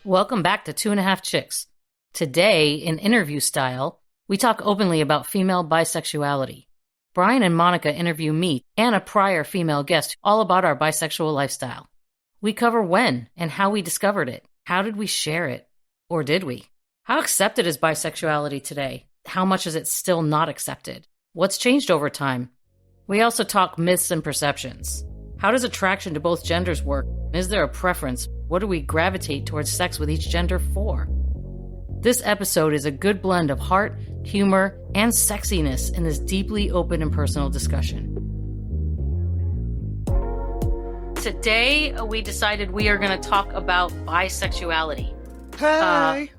Welcome back to Two and a Half Chicks. Today, in interview style, we talk openly about female bisexuality. Brian and Monica interview me and a prior female guest all about our bisexual lifestyle. We cover when and how we discovered it. How did we share it? Or did we? How accepted is bisexuality today? How much is it still not accepted? What's changed over time? We also talk myths and perceptions. How does attraction to both genders work? Is there a preference? What do we gravitate towards sex with each gender for? This episode is a good blend of heart, humor, and sexiness in this deeply open and personal discussion. Today, we decided we are going to talk about bisexuality. Hi!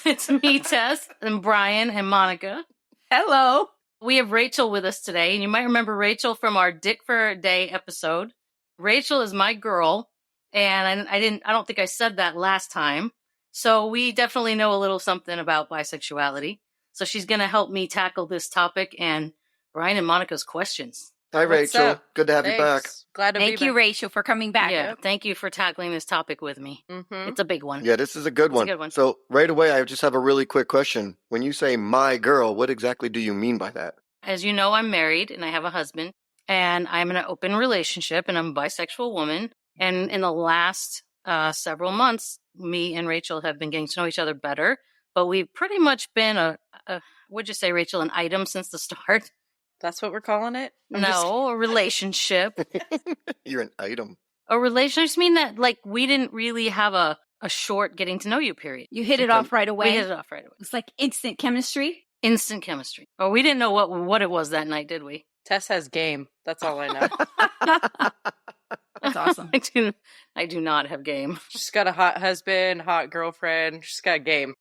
It's me, Tess, and Brian, and Monica. Hello. We have Rachel with us today, and you might remember Rachel from our Dick for a Day episode. Rachel is my girl, and I don't think I said that last time. So we definitely know a little something about bisexuality. So she's going to help me tackle this topic and Brian and Monica's questions. Hi, Rachel. Good to have you back. Glad to be back. Thank you, Rachel, for coming back. Yeah, thank you for tackling this topic with me. Mm-hmm. It's a big one. Yeah, this is a good one. So right away, I just have a really quick question. When you say my girl, what exactly do you mean by that? As you know, I'm married and I have a husband, and I'm in an open relationship, and I'm a bisexual woman. And in the last several months, me and Rachel have been getting to know each other better, but we've pretty much been would you say, Rachel, an item since the start? That's what we're calling it? A relationship. You're an item. A relationship. I just mean that, like, we didn't really have a short getting to know you period. You hit it off right away. We hit it off right away. It's like instant chemistry. Instant chemistry. Oh, we didn't know what it was that night, did we? Tess has game. That's all I know. That's awesome. I do not have game. She's got a hot husband, hot girlfriend. She's got game.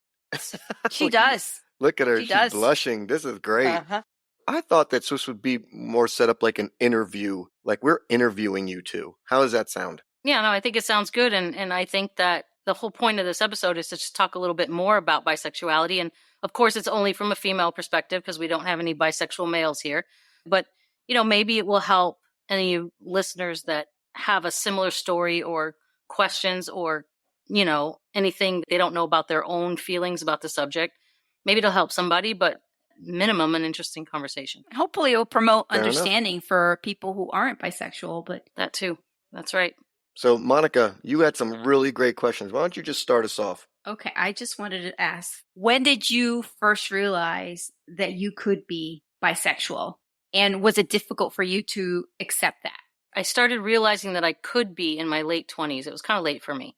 She does. Look at her. She's She's blushing. This is great. Uh-huh. I thought that this would be more set up like an interview. Like we're interviewing you two. How does that sound? Yeah, no, I think it sounds good. And I think that the whole point of this episode is to just talk a little bit more about bisexuality. And of course, it's only from a female perspective because we don't have any bisexual males here. But, maybe it will help any listeners that have a similar story or questions or, anything they don't know about their own feelings about the subject. Maybe it'll help somebody, but minimum an interesting conversation. Hopefully it'll promote understanding for people who aren't bisexual, but that too. That's right. So, Monica, you had some really great questions. Why don't you just start us off? okay, I just wanted to ask, when did you first realize that you could be bisexual? And was it difficult for you to accept that? I started realizing that I could be in my late 20s. It was kind of late for me.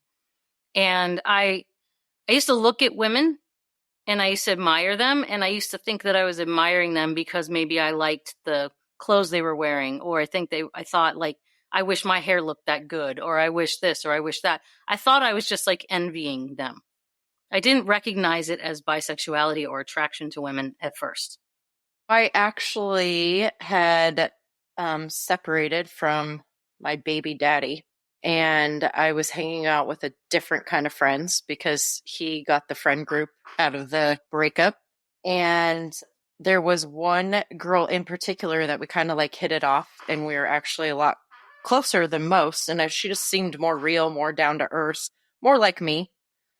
And I used to look at women and I used to admire them. And I used to think that I was admiring them because maybe I liked the clothes they were wearing. Or I thought like, I wish my hair looked that good. Or I wish this, or I wish that. I thought I was just like envying them. I didn't recognize it as bisexuality or attraction to women at first. I actually had separated from my baby daddy, and I was hanging out with a different kind of friends because he got the friend group out of the breakup. And there was one girl in particular that we kind of like hit it off, and we were actually a lot closer than most. And she just seemed more real, more down to earth, more like me.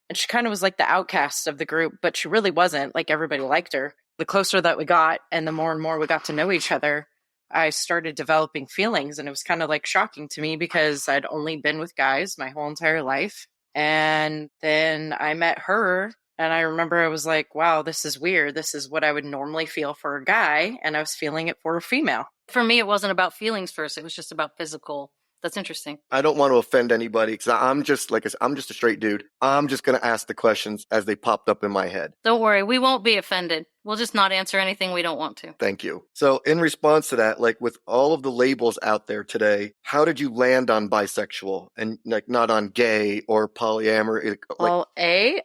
And she kind of was like the outcast of the group, but she really wasn't. Like, everybody liked her. The closer that we got and the more and more we got to know each other, I started developing feelings. And it was kind of like shocking to me because I'd only been with guys my whole entire life. And then I met her, and I remember I was like, wow, this is weird. This is what I would normally feel for a guy. And I was feeling it for a female. For me, it wasn't about feelings first. It was just about physical. That's interesting. I don't want to offend anybody because I'm just a straight dude. I'm just going to ask the questions as they popped up in my head. Don't worry. We won't be offended. We'll just not answer anything we don't want to. Thank you. So in response to that, like with all of the labels out there today, how did you land on bisexual and like not on gay or polyamory? Well,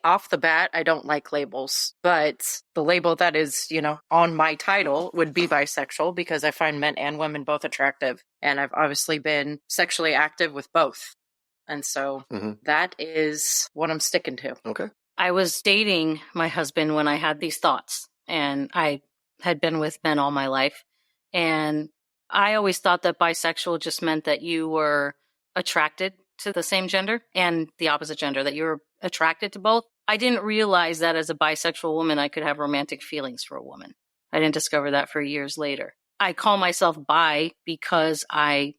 off the bat, I don't like labels, but the label that is, on my title would be bisexual because I find men and women both attractive. And I've obviously been sexually active with both. And so that is what I'm sticking to. Okay. I was dating my husband when I had these thoughts, and I had been with men all my life. And I always thought that bisexual just meant that you were attracted to the same gender and the opposite gender, that you're attracted to both. I didn't realize that as a bisexual woman, I could have romantic feelings for a woman. I didn't discover that for years later. I call myself bi because I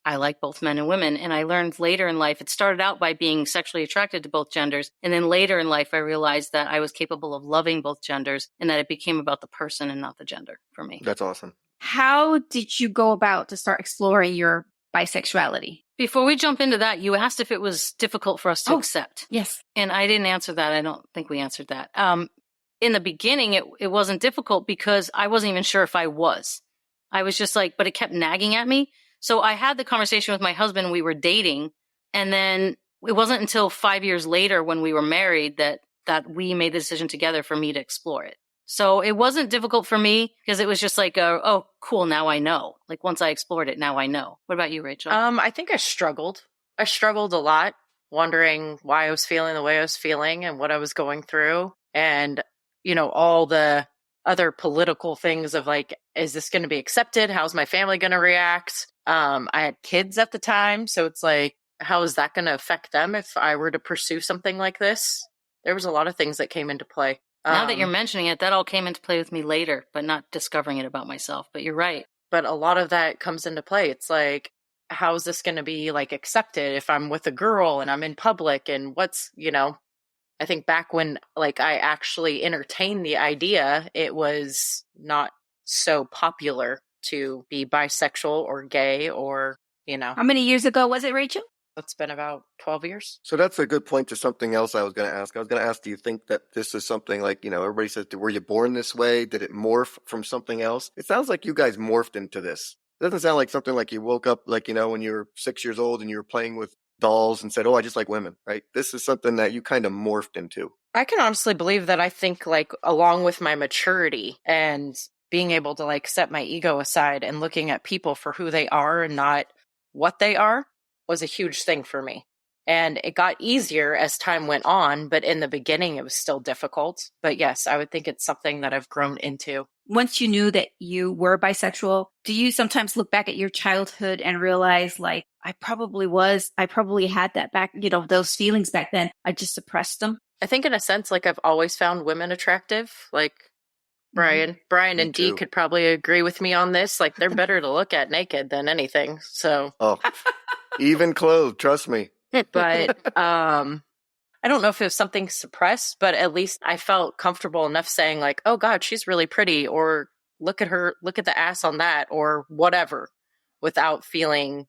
like both men and women. And I learned later in life, it started out by being sexually attracted to both genders. And then later in life, I realized that I was capable of loving both genders and that it became about the person and not the gender for me. That's awesome. How did you go about to start exploring your bisexuality? Before we jump into that, you asked if it was difficult for us to accept. Yes. And I didn't answer that. I don't think we answered that. In the beginning, it wasn't difficult because I wasn't even sure if I was. I was just like, but it kept nagging at me. So I had the conversation with my husband. We were dating. And then it wasn't until 5 years later when we were married that we made the decision together for me to explore it. So it wasn't difficult for me because it was just like, oh, cool, now I know. Like once I explored it, now I know. What about you, Rachel? I think I struggled. I struggled a lot, wondering why I was feeling the way I was feeling and what I was going through. And, all the other political things of like, is this going to be accepted? How's my family going to react? I had kids at the time. So it's like, how is that going to affect them if I were to pursue something like this? There was a lot of things that came into play. Now that you're mentioning it, that all came into play with me later, but not discovering it about myself. But you're right. But a lot of that comes into play. It's like, how is this going to be like accepted if I'm with a girl and I'm in public and what's, I think back when like I actually entertained the idea, it was not so popular to be bisexual or gay or, How many years ago was it, Rachel? It's been about 12 years. So that's a good point to something else I was going to ask. I was going to ask, do you think that this is something like, everybody says, were you born this way? Did it morph from something else? It sounds like you guys morphed into this. It doesn't sound like something like you woke up like, when you were 6 years old and you were playing with dolls and said, oh, I just like women, right? This is something that you kind of morphed into. I can honestly believe that. I think like along with my maturity and being able to like set my ego aside and looking at people for who they are and not what they are was a huge thing for me. And it got easier as time went on, but in the beginning it was still difficult. But yes, I would think it's something that I've grown into. Once you knew that you were bisexual, do you sometimes look back at your childhood and realize like, I probably had that back, those feelings back then. I just suppressed them. I think in a sense, like I've always found women attractive, like Brian. Mm-hmm. Brian and Dee could probably agree with me on this. Like they're better to look at naked than anything. So, even clothed, trust me. But I don't know if it was something suppressed, but at least I felt comfortable enough saying like, oh God, she's really pretty, or look at her, look at the ass on that, or whatever, without feeling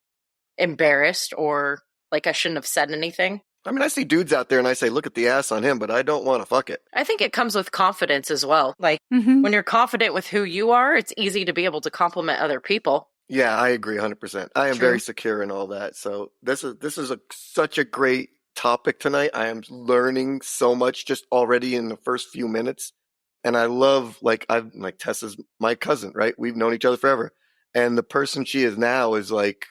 embarrassed or like I shouldn't have said anything. I mean, I see dudes out there and I say, look at the ass on him, but I don't want to fuck it. I think it comes with confidence as well. Like when you're confident with who you are, it's easy to be able to compliment other people. Yeah, I agree 100%. I am very secure in all that. So this is such a great topic tonight. I am learning so much just already in the first few minutes. And I love, like Tessa's my cousin, right? We've known each other forever. And the person she is now is like,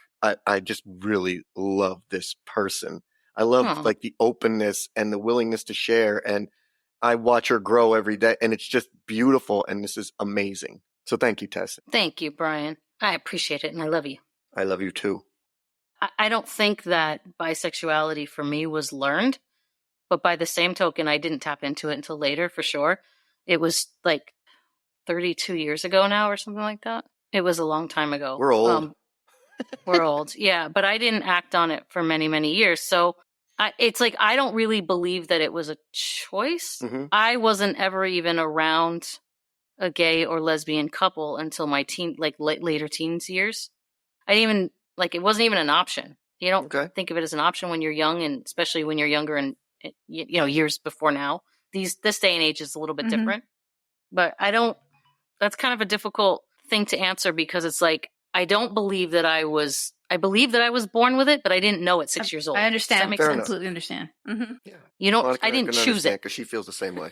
I just really love this person. I love like the openness and the willingness to share. And I watch her grow every day and it's just beautiful. And this is amazing. So thank you, Tessa. Thank you, Brian. I appreciate it and I love you. I love you too. I don't think that bisexuality for me was learned, but by the same token, I didn't tap into it until later for sure. It was like 32 years ago now or something like that. It was a long time ago. We're old. We're old. Yeah. But I didn't act on it for many, many years. So it's like, I don't really believe that it was a choice. Mm-hmm. I wasn't ever even around a gay or lesbian couple until my later teens years. It wasn't even an option. You don't think of it as an option when you're young, and especially when you're younger and, years before now. This day and age is a little bit different, but that's kind of a difficult thing to answer because it's like, I believe that I was born with it, but I didn't know at 6 years old. I understand. Does that make sense? sense? Completely understand. Mm-hmm. Yeah. I didn't choose it. Because she feels the same way.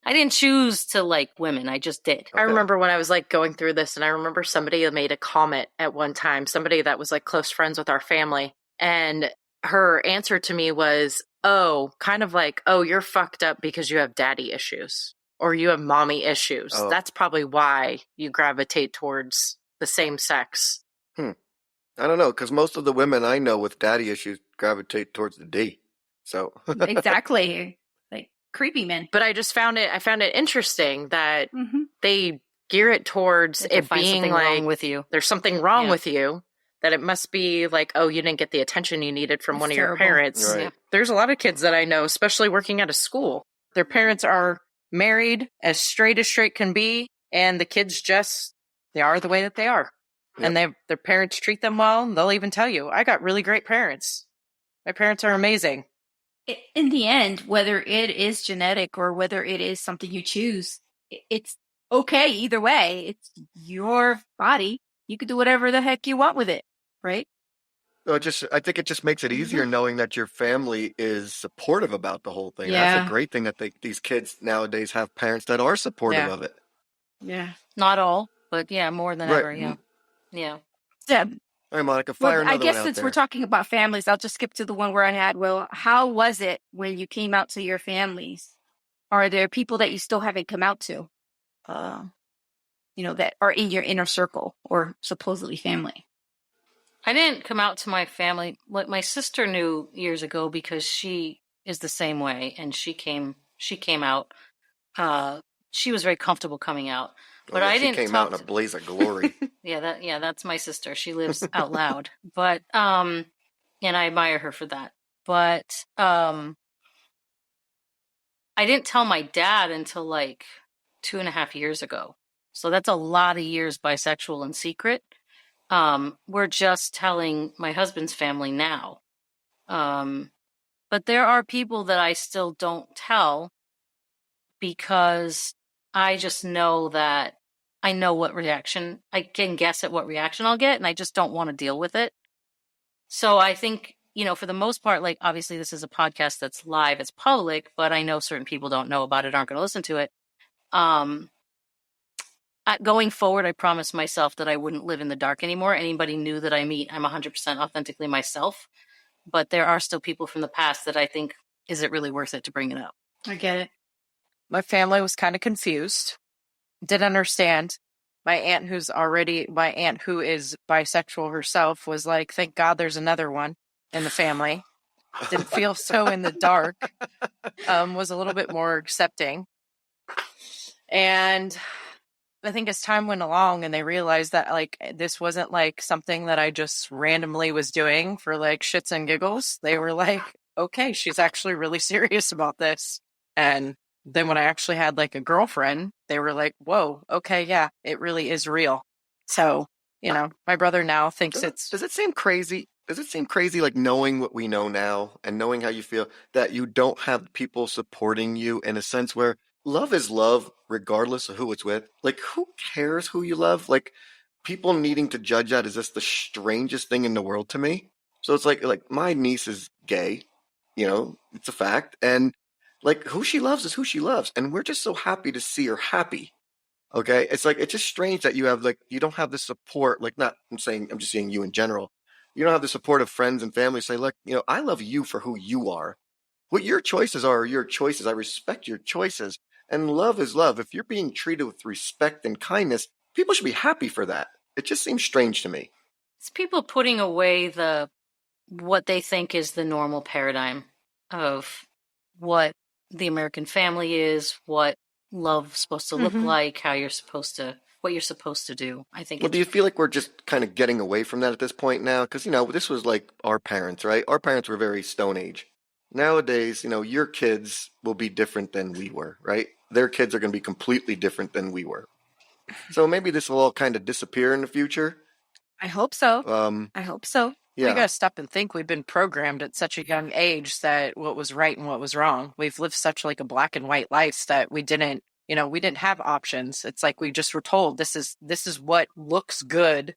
I didn't choose to like women. I just did. I remember when I was like going through this, and I remember somebody made a comment at one time, somebody that was like close friends with our family. And her answer to me was, you're fucked up because you have daddy issues or you have mommy issues. That's probably why you gravitate towards the same sex. I don't know, because most of the women I know with daddy issues gravitate towards the D. So Exactly. Like creepy men. But I found it interesting that they gear it towards They can it find being something like wrong with you. there's something wrong Yeah. with you, that it must be like, oh, you didn't get the attention you needed from That's one of terrible. your parents. Right. Yeah. There's a lot of kids that I know, especially working at a school. Their parents are married as straight can be, and the kids they are the way that they are. Yep. And their parents treat them well, and they'll even tell you, I got really great parents. My parents are amazing. In the end, whether it is genetic or whether it is something you choose, it's okay either way. It's your body. You can do whatever the heck you want with it, right? So I think it just makes it easier knowing that your family is supportive about the whole thing. Yeah. That's a great thing that these kids nowadays have parents that are supportive Yeah. of it. Yeah. Not all, but yeah, more than Right. ever. Yeah. Yeah. Yeah. All right, Monica, fire Well, another I guess one out since there. we're talking about families, I'll just skip to the one where I had. Well, how was it when you came out to your families? Are there people that you still haven't come out to? That are in your inner circle or supposedly family? I didn't come out to my family. Like my sister knew years ago because she is the same way, and she came out. She was very comfortable coming out, but I she didn't came talk out in a blaze of glory. that's my sister. She lives out loud, but and I admire her for that. But I didn't tell my dad until like 2.5 years ago. So that's a lot of years bisexual in secret. We're just telling my husband's family now. But there are people that I still don't tell because I just know that I know what reaction, I can guess at what reaction I'll get, and I just don't want to deal with it. So I think, for the most part, like obviously this is a podcast that's live, it's public, but I know certain people don't know about it, aren't going to listen to it. Going forward, I promised myself that I wouldn't live in the dark anymore. Anybody new that I meet, I'm 100% authentically myself. But there are still people from the past that I think, is it really worth it to bring it up? I get it. My family was kind of confused. Didn't understand. My aunt who is bisexual herself was like, thank God there's another one in the family. Didn't feel so in the dark. Was a little bit more accepting. And I think as time went along and they realized that like this wasn't like something that I just randomly was doing for like shits and giggles, they were like, okay, she's actually really serious about this. And then when I actually had like a girlfriend, they were like, whoa, okay, yeah, it really is real. So, my brother now thinks Does it seem crazy? Does it seem crazy, like knowing what we know now and knowing how you feel, that you don't have people supporting you in a sense where love is love regardless of who it's with? Like, who cares who you love? Like, people needing to judge that is just the strangest thing in the world to me. So it's like my niece is gay, it's a fact. And like, who she loves is who she loves. And we're just so happy to see her happy. Okay. It's like, it's just strange that you don't have the support. Like, I'm just saying you in general. You don't have the support of friends and family say, look, I love you for who you are. What your choices are your choices. I respect your choices. And love is love. If you're being treated with respect and kindness, people should be happy for that. It just seems strange to me. It's people putting away what they think is the normal paradigm of what the American family is, what love's supposed to look like, what you're supposed to do. I think. Well, do you feel like we're just kind of getting away from that at this point now? Because, this was like our parents, right? Our parents were very Stone Age. Nowadays, your kids will be different than we were, right? Their kids are going to be completely different than we were. So maybe this will all kind of disappear in the future. I hope so. I hope so. Yeah. We got to stop and think. We've been programmed at such a young age that what was right and what was wrong. We've lived such like a black and white life that we didn't have options. It's like we just were told this is what looks good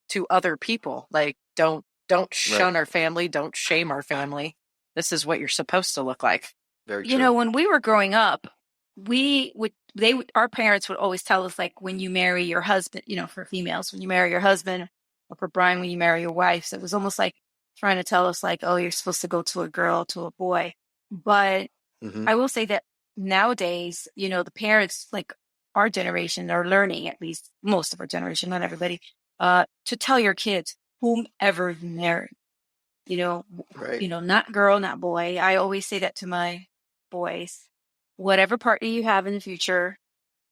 to other people. Like don't shun our family, don't shame our family. This is what you're supposed to look like. Very true. When we were growing up, our parents would always tell us, like, when you marry your husband, for females, when you marry your husband, or for Brian, when you marry your wife. So it was almost like trying to tell us, like, oh, you're supposed to go to a girl, to a boy. But I will say that nowadays, the parents, like our generation, are learning, at least most of our generation, not everybody, to tell your kids, whomever you marry. Right. Not girl, not boy. I always say that to my boys. Whatever partner you have in the future,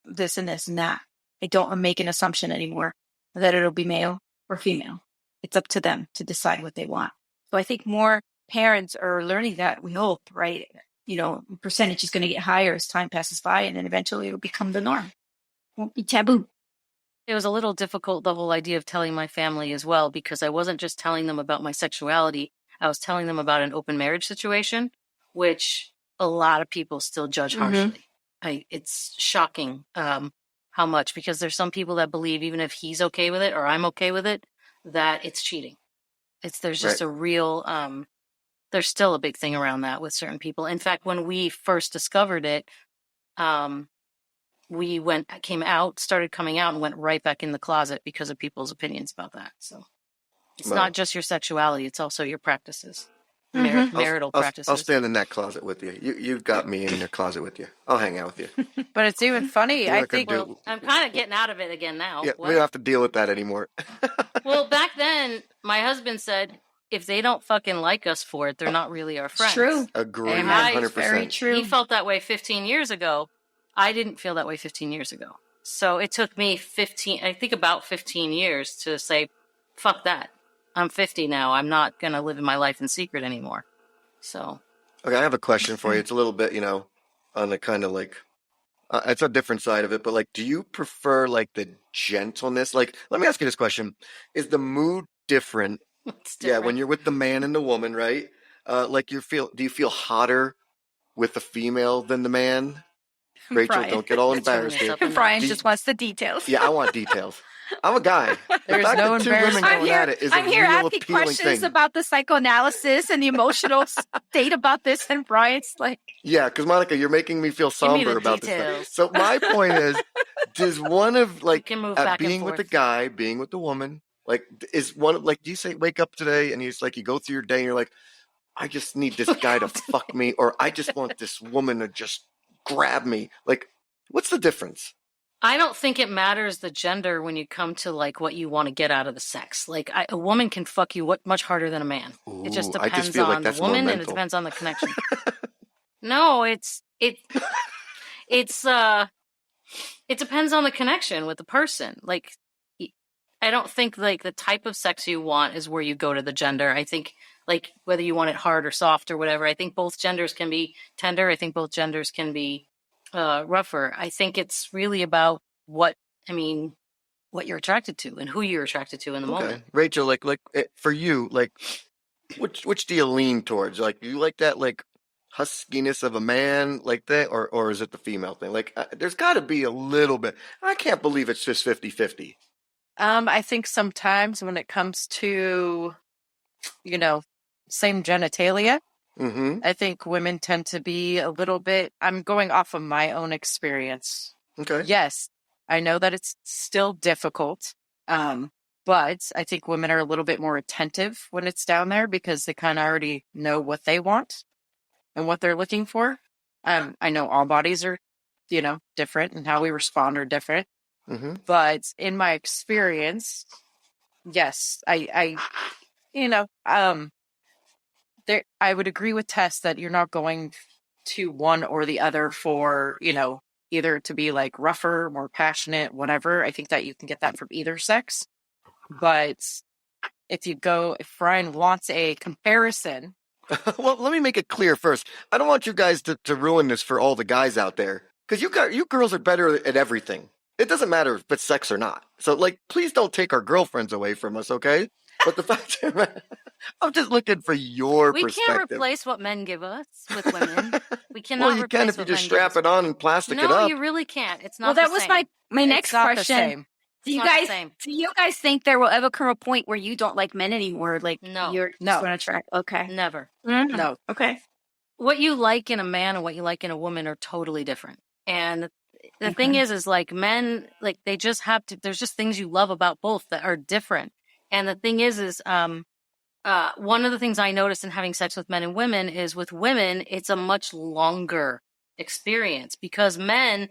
this and this and that. I don't make an assumption anymore that it'll be male or female. It's up to them to decide what they want. So I think more parents are learning that, we hope, right? Percentage is going to get higher as time passes by, and then eventually it'll become the norm. Won't be taboo. It was a little difficult, the whole idea of telling my family as well, because I wasn't just telling them about my sexuality. I was telling them about an open marriage situation, which a lot of people still judge harshly. It's shocking how much, because there's some people that believe even if he's okay with it or I'm okay with it, that it's cheating. There's just a real, there's still a big thing around that with certain people. In fact, when we first discovered it, we started coming out and went right back in the closet because of people's opinions about that. So it's not just your sexuality, it's also your practices, marital practices. I'll stand in that closet with you. You've got me in your closet with you. I'll hang out with you. But it's even funny. I think I'm kind of getting out of it again now. Yeah, we don't have to deal with that anymore. Well, back then, my husband said, if they don't fucking like us for it, they're not really our friends. True. Agree, And 100%. Very true. He felt that way 15 years ago. I didn't feel that way 15 years ago. So it took me about 15 years to say, fuck that. I'm 50 now. I'm not going to live in my life in secret anymore. So. Okay, I have a question for you. It's a little bit, on the kind of like, it's a different side of it, but like, do you prefer like the gentleness? Like, let me ask you this question. Is the mood different? Yeah, when you're with the man and the woman, right? Do you feel hotter with the female than the man? Rachel, Brian. don't get all embarrassed here. Brian just wants the details. Yeah, I want details. I'm a guy. There's the fact no that two women embarrassment. going at it is I'm a here real asking appealing questions thing. about the psychoanalysis and the emotional state about this, and Brian's like, Yeah, because Monica, you're making me feel somber about this stuff. So my point is, does one of like being with the guy, being with the woman, like is one like, do you say wake up today and he's like, you go through your day and you're like, I just need this guy to fuck me, or I just want this woman to just grab me. Like, what's the difference? I don't think it matters the gender when you come to like what you want to get out of the sex. Like a woman can fuck you much harder than a man. Ooh, it just I depends feel on like the that's more woman and it mental. depends on the connection. No, it depends on the connection with the person. Like, I don't think like the type of sex you want is where you go to the gender. I think like whether you want it hard or soft or whatever, I think both genders can be tender. I think both genders can be rougher. I think it's really about what you're attracted to and who you're attracted to in the moment. Rachel, like for you, like which do you lean towards? Like, do you like that like huskiness of a man like that, or is it the female thing? Like, there's got to be a little bit. I can't believe it's just 50-50. I think sometimes when it comes to, same genitalia, I think women tend to be a little bit, I'm going off of my own experience. Okay. Yes, I know that it's still difficult, but I think women are a little bit more attentive when it's down there because they kind of already know what they want and what they're looking for. I know all bodies are, different, and how we respond are different. But in my experience, yes, I would agree with Tess that you're not going to one or the other for, either to be like rougher, more passionate, whatever. I think that you can get that from either sex. But if Brian wants a comparison. Well, let me make it clear first. I don't want you guys to ruin this for all the guys out there, because you girls are better at everything. It doesn't matter if it's sex or not. So, like, please don't take our girlfriends away from us, okay? But the fact that I'm just looking for your perspective. We can't replace what men give us with women. We cannot. Well, you can if you just strap it on and plastic it up. No, you really can't. It's not. Well, that was my next question. Do you guys think there will ever come a point where you don't like men anymore? Like, you're just going to track? Okay. Never. Mm-hmm. No. Okay. What you like in a man and what you like in a woman are totally different. And the thing is like men, like they just have to, there's just things you love about both that are different. And the thing is one of the things I noticed in having sex with men and women is with women, it's a much longer experience because men,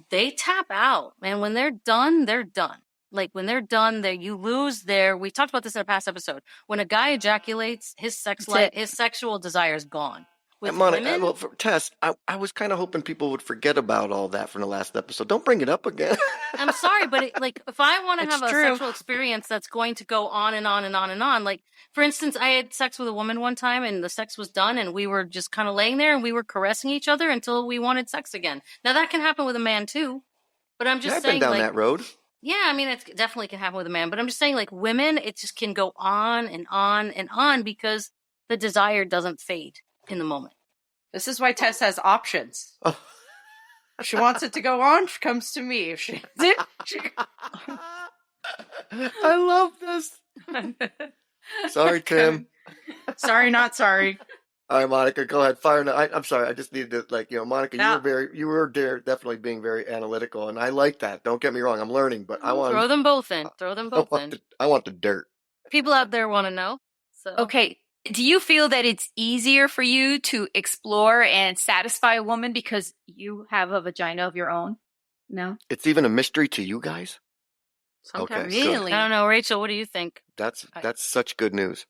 they tap out, and when they're done, they're done. like when they're done, you lose we talked about this in a past episode. When a guy ejaculates, his his sexual desire is gone. With women, well, for Tess, I was kind of hoping people would forget about all that from the last episode. Don't bring it up again. I'm sorry, but if I want to have a true. sexual experience that's going to go on and on and on and on, like for instance, I had sex with a woman one time and the sex was done and we were just kind of laying there and we were caressing each other until we wanted sex again. Now that can happen with a man too, but I'm just saying, I've been down that road. Yeah, I mean, it definitely can happen with a man, but I'm just saying, like women, it just can go on and on and on because the desire doesn't fade in the moment. This is why Tess has options. Oh. If she wants it to go on, she comes to me. If she I love this. Sorry, Tim. Sorry, not sorry. All right, Monica, go ahead. Fire. I'm sorry. I just needed to, Monica, you were definitely being very analytical, and I like that. Don't get me wrong. I'm learning, but I want throw them both in. Throw them both in. I want the dirt. People out there want to know. So Okay. Do you feel that it's easier for you to explore and satisfy a woman because you have a vagina of your own? No? It's even a mystery to you guys? Sometimes. Okay, Really? I don't know, Rachel. What do you think? That's such good news.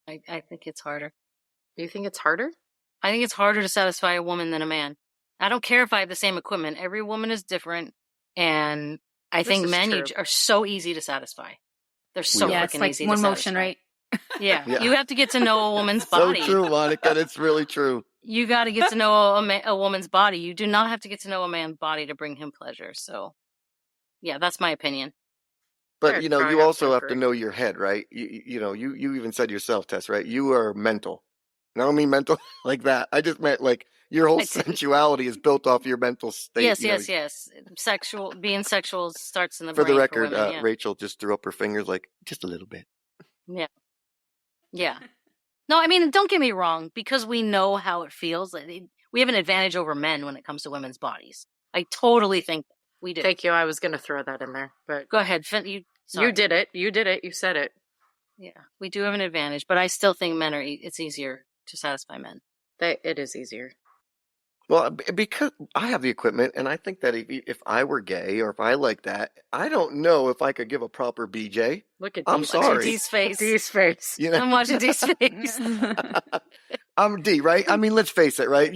I think it's harder. Do you think it's harder? I think it's harder to satisfy a woman than a man. I don't care if I have the same equipment. Every woman is different, and I think men are so easy to satisfy. They're so Yeah, freaking it's like easy one to motion, satisfy. right? Yeah. Yeah. You have to get to know a woman's body. So true, Monica. It's really true. You got to get to know a woman's body. You do not have to get to know a man's body to bring him pleasure. So, yeah, that's my opinion. But, Sure, you also have to know your head, right? You even said yourself, Tess, right? You are mental. And I don't mean mental like that. I just meant like your whole sensuality is built off your mental state. Yes. Being sexual starts in the For brain. the record, for women, yeah. Rachel just threw up her fingers like, just a little bit. Yeah. No, I mean, don't get me wrong, because we know how it feels. We have an advantage over men when it comes to women's bodies. I totally think we do. Thank you. I was going to throw that in there, but Go ahead. you did it. You did it. You said it. Yeah, we do have an advantage, but I still think it's easier to satisfy men. It is easier. Well, because I have the equipment, and I think that if I were gay or if I like that, I don't know if I could give a proper BJ. Look at I'm Dee's sorry. Dee's face. Dee's face. I'm watching Dee's face. I'm D, right? I mean, let's face it, right?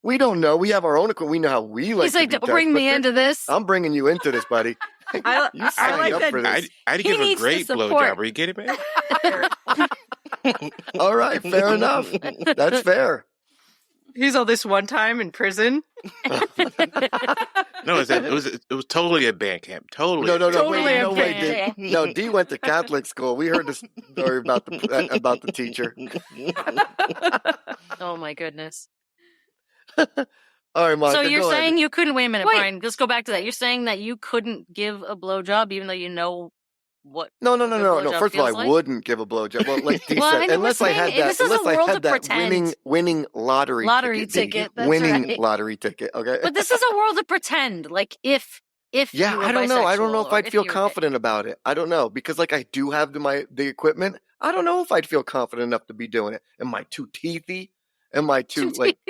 We don't know. We have our own equipment. We know how we like. He's like, to be don't bring touched, me but into this. I'm bringing you into this, buddy. I signed like up that. for this. I'd He give a needs the great support. blowjob. Are you kidding me? All right, fair enough. That's fair. He's all this one time in prison. No, it was totally a band camp. Totally. No, Totally wait, a no way, fan. D. No, D went to Catholic school. We heard the story about the teacher. Oh my goodness. All right, Monica, So you're go saying ahead. you couldn't, wait a minute, Wait. Brian, let's go back to that. You're saying that you couldn't give a blowjob even though you know what No. good blowjob First of all, feels I like? wouldn't give a blowjob. Well, like D Well, I said, know unless we're I had saying that, this is a unless I world had of that pretend. winning lottery ticket, that's winning right. lottery ticket. Okay. But this is a world of pretend. Like if Yeah, you were I don't know. I don't know bisexual if or I'd feel you were gay. confident about it. I don't know because like I do have the equipment. I don't know if I'd feel confident enough to be doing it. Am I too teethy? Am I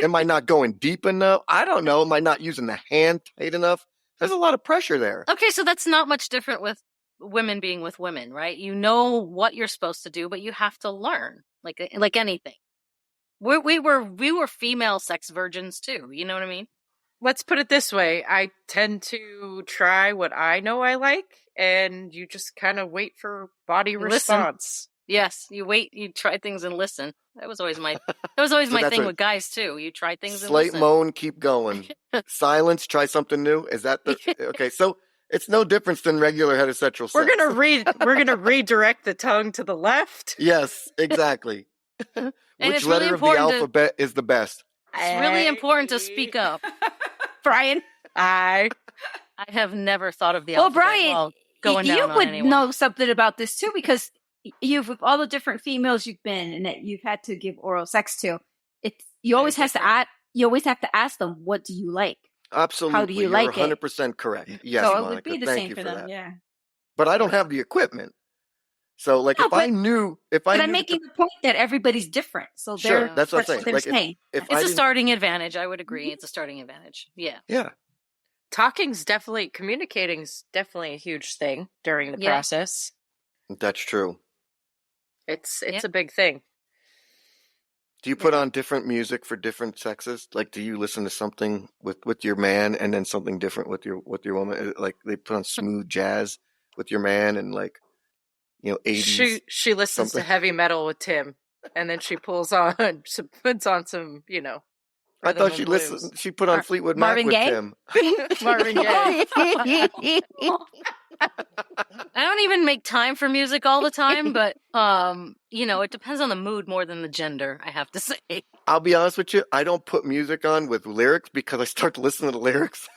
am I not going deep enough? I don't know. Am I not using the hand tight enough? There's a lot of pressure there. Okay, so that's not much different with women being with women, right? You know what you're supposed to do, but you have to learn, like anything. We were female sex virgins too. You know what I mean? Let's put it this way. I tend to try what I know I like, and you just kind of wait for body Listen. response. Yes, you wait, you try things and listen. That was always my my thing with guys too. You try things and Slight listen. moan, keep going. Silence, try something new. Is that the okay? So it's no difference than regular heterosexual sex. We're gonna redirect the tongue to the left. Yes, exactly. And Which it's really letter of the important to- alphabet is the best? It's really important to speak up. Brian. I have never thought of the Well, alphabet Brian, while going you down on would anyone. know something about this too because you've with all the different females you've been and that you've had to give oral sex to. You always have to ask them, what do you like? Absolutely. How do you You're like it? 100% correct. Yes, So it Monica. would be the Thank same you for them, that. yeah. But I don't have the equipment. So, like, No, if I knew But I'm making the point that everybody's different. So Sure, that's what I'm saying. they're Like, saying. if It's I a didn't- starting advantage. I would agree. It's a starting advantage. Yeah. Yeah. communicating's definitely a huge thing during the Yeah. process. That's true. It's Yeah. a big thing. Do you put on different music for different sexes? Like, do you listen to something with your man and then something different with your woman? Like, they put on smooth jazz with your man and like, 80s She listens something. to heavy metal with Tim, and then she puts on some, I rhythm thought and she blues. listened. She put on Fleetwood Mac Marvin with Gaye? Tim. Marvin Gaye. I don't even make time for music all the time, but it depends on the mood more than the gender, I have to say. I'll be honest with you. I don't put music on with lyrics because I start to listen to the lyrics.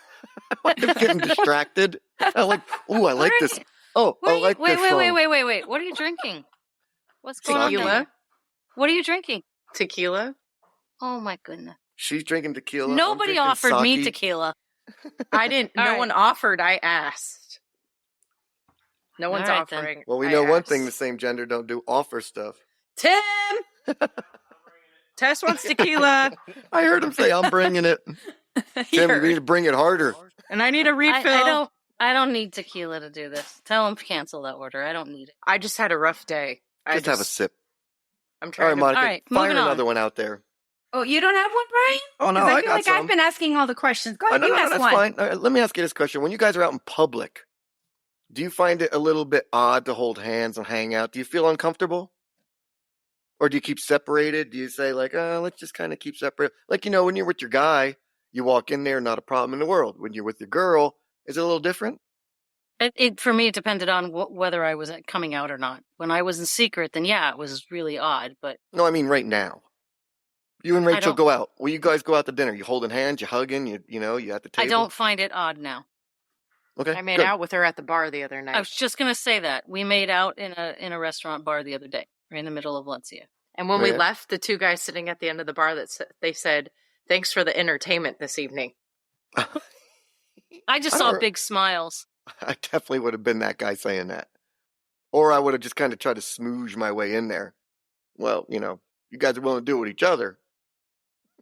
I'm getting distracted. I'm like, ooh, I like this. Oh, I like this song. Wait. What are you drinking? What's going on there? Tequila. What are you drinking? Tequila. Oh my goodness. She's drinking tequila. I'm Nobody drinking offered me sake. tequila. I didn't. All No right. one offered. I asked. No one's All right, then. offering. Well, we I know one asked. thing: the same gender don't do offer stuff. Tim. Tess wants tequila, I heard him say, "I'm bringing it." Tim, you need to bring it harder. and I need a refill. I don't need tequila to do this. Tell them to cancel that order. I don't need it. I just had a rough day. Just have a sip. I'm All trying right, Monica, All right, fire moving on. another one out there. Oh, you don't have one, Brian? Oh no, 'Cause I I feel got like some. I've been asking all the questions. Go ahead, No, you ask that's one. fine. Let me ask you this question: when you guys are out in public, do you find it a little bit odd to hold hands and hang out? Do you feel uncomfortable, or do you keep separated? Do you say like, let's just kind of keep separate? Like when you're with your guy, you walk in there, not a problem in the world. When you're with your girl, is it a little different? For me, it depended on whether I was coming out or not. When I was in secret, then yeah, it was really odd. But No, I mean right now. You and Rachel don't- go out. Will you guys go out to dinner? You holding hands? You hugging? You at the table? I don't find it odd now. Okay. I made good. out with her at the bar the other night. I was just gonna say that we made out in a restaurant bar the other day, right in the middle of Valencia. And when we Yeah. left, the two guys sitting at the end of the bar they said, "Thanks for the entertainment this evening." I just I saw don't- big smiles. I definitely would have been that guy saying that. Or I would have just kind of tried to smooge my way in there. Well, you guys are willing to do it with each other.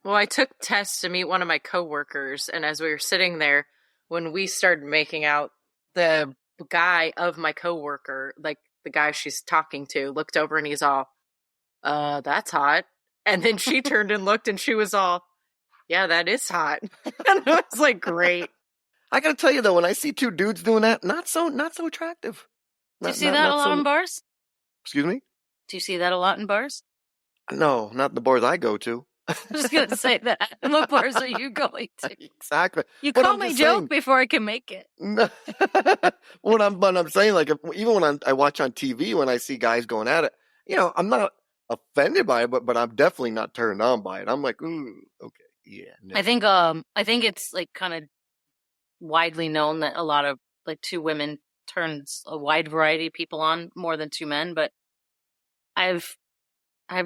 Well, I took Tess to meet one of my coworkers, and as we were sitting there, when we started making out, the guy of my coworker, like the guy she's talking to, looked over and he's all, that's hot. And then she turned and looked and she was all, yeah, that is hot. And I was like, great. I gotta tell you though, when I see two dudes doing that, not so attractive. Do you see that a lot in bars? Excuse me? Do you see that a lot in bars? No, not the bars I go to. I was just gonna say that. What bars are you going to? Exactly. You But call I'm my just joke saying- before I can make it. But I'm saying, like, even when I watch on TV, when I see guys going at it, I'm not offended by it, but I'm definitely not turned on by it. I'm like, ooh, okay, yeah. No. I think it's like kind of widely known that a lot of like two women turns a wide variety of people on more than two men, but I've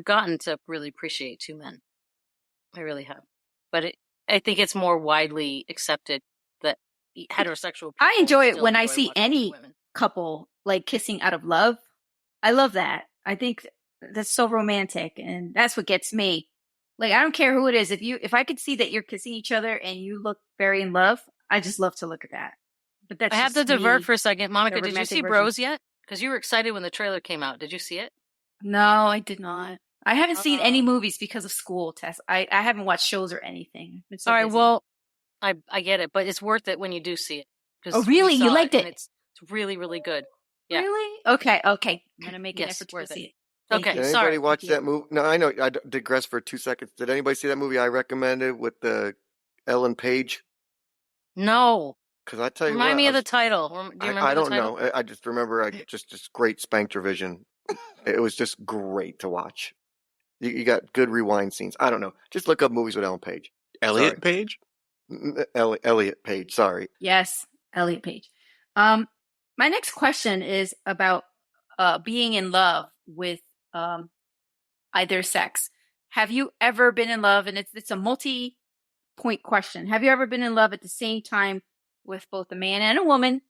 gotten to really appreciate two men. I really have. But I think it's more widely accepted that heterosexual people I enjoy it still when I enjoy see watching any women. couple like kissing out of love. I love that. I think that's so romantic, and that's what gets me. Like, I don't care who it is. If I could see that you're kissing each other and you look very in love, I just love to look at that. But that's I have to just divert me. for a second. Monica, the did you romantic see version. Bros yet? Because you were excited when the trailer came out. Did you see it? No, I did not. I haven't seen any Oh. movies because of school, Tess. I haven't watched shows or anything. I've been so All right, busy. well, I get it, but it's worth it when you do see it. 'Cause Oh, really? we You saw liked and it? It's really, really good. Yeah. Really? Okay. I'm gonna make an Yes, effort to go worth it. see it. Thank Okay, Did you. anybody sorry. watch Thank you. that movie? No, I know. I digress for 2 seconds. Did anybody see that movie I recommended with the Ellen Page? No. Because I tell you Remind what, me I of the was- title. Do you remember I the don't title? know. I just remember just great Spanktervision. It was just great to watch. You got good rewind scenes. I don't know. Just look up movies with Ellen Page. Elliot Sorry. Page? Elliot Page. Sorry. Yes, Elliot Page. My next question is about being in love with either sex. Have you ever been in love? And it's a multi-point question. Have you ever been in love at the same time with both a man and a woman,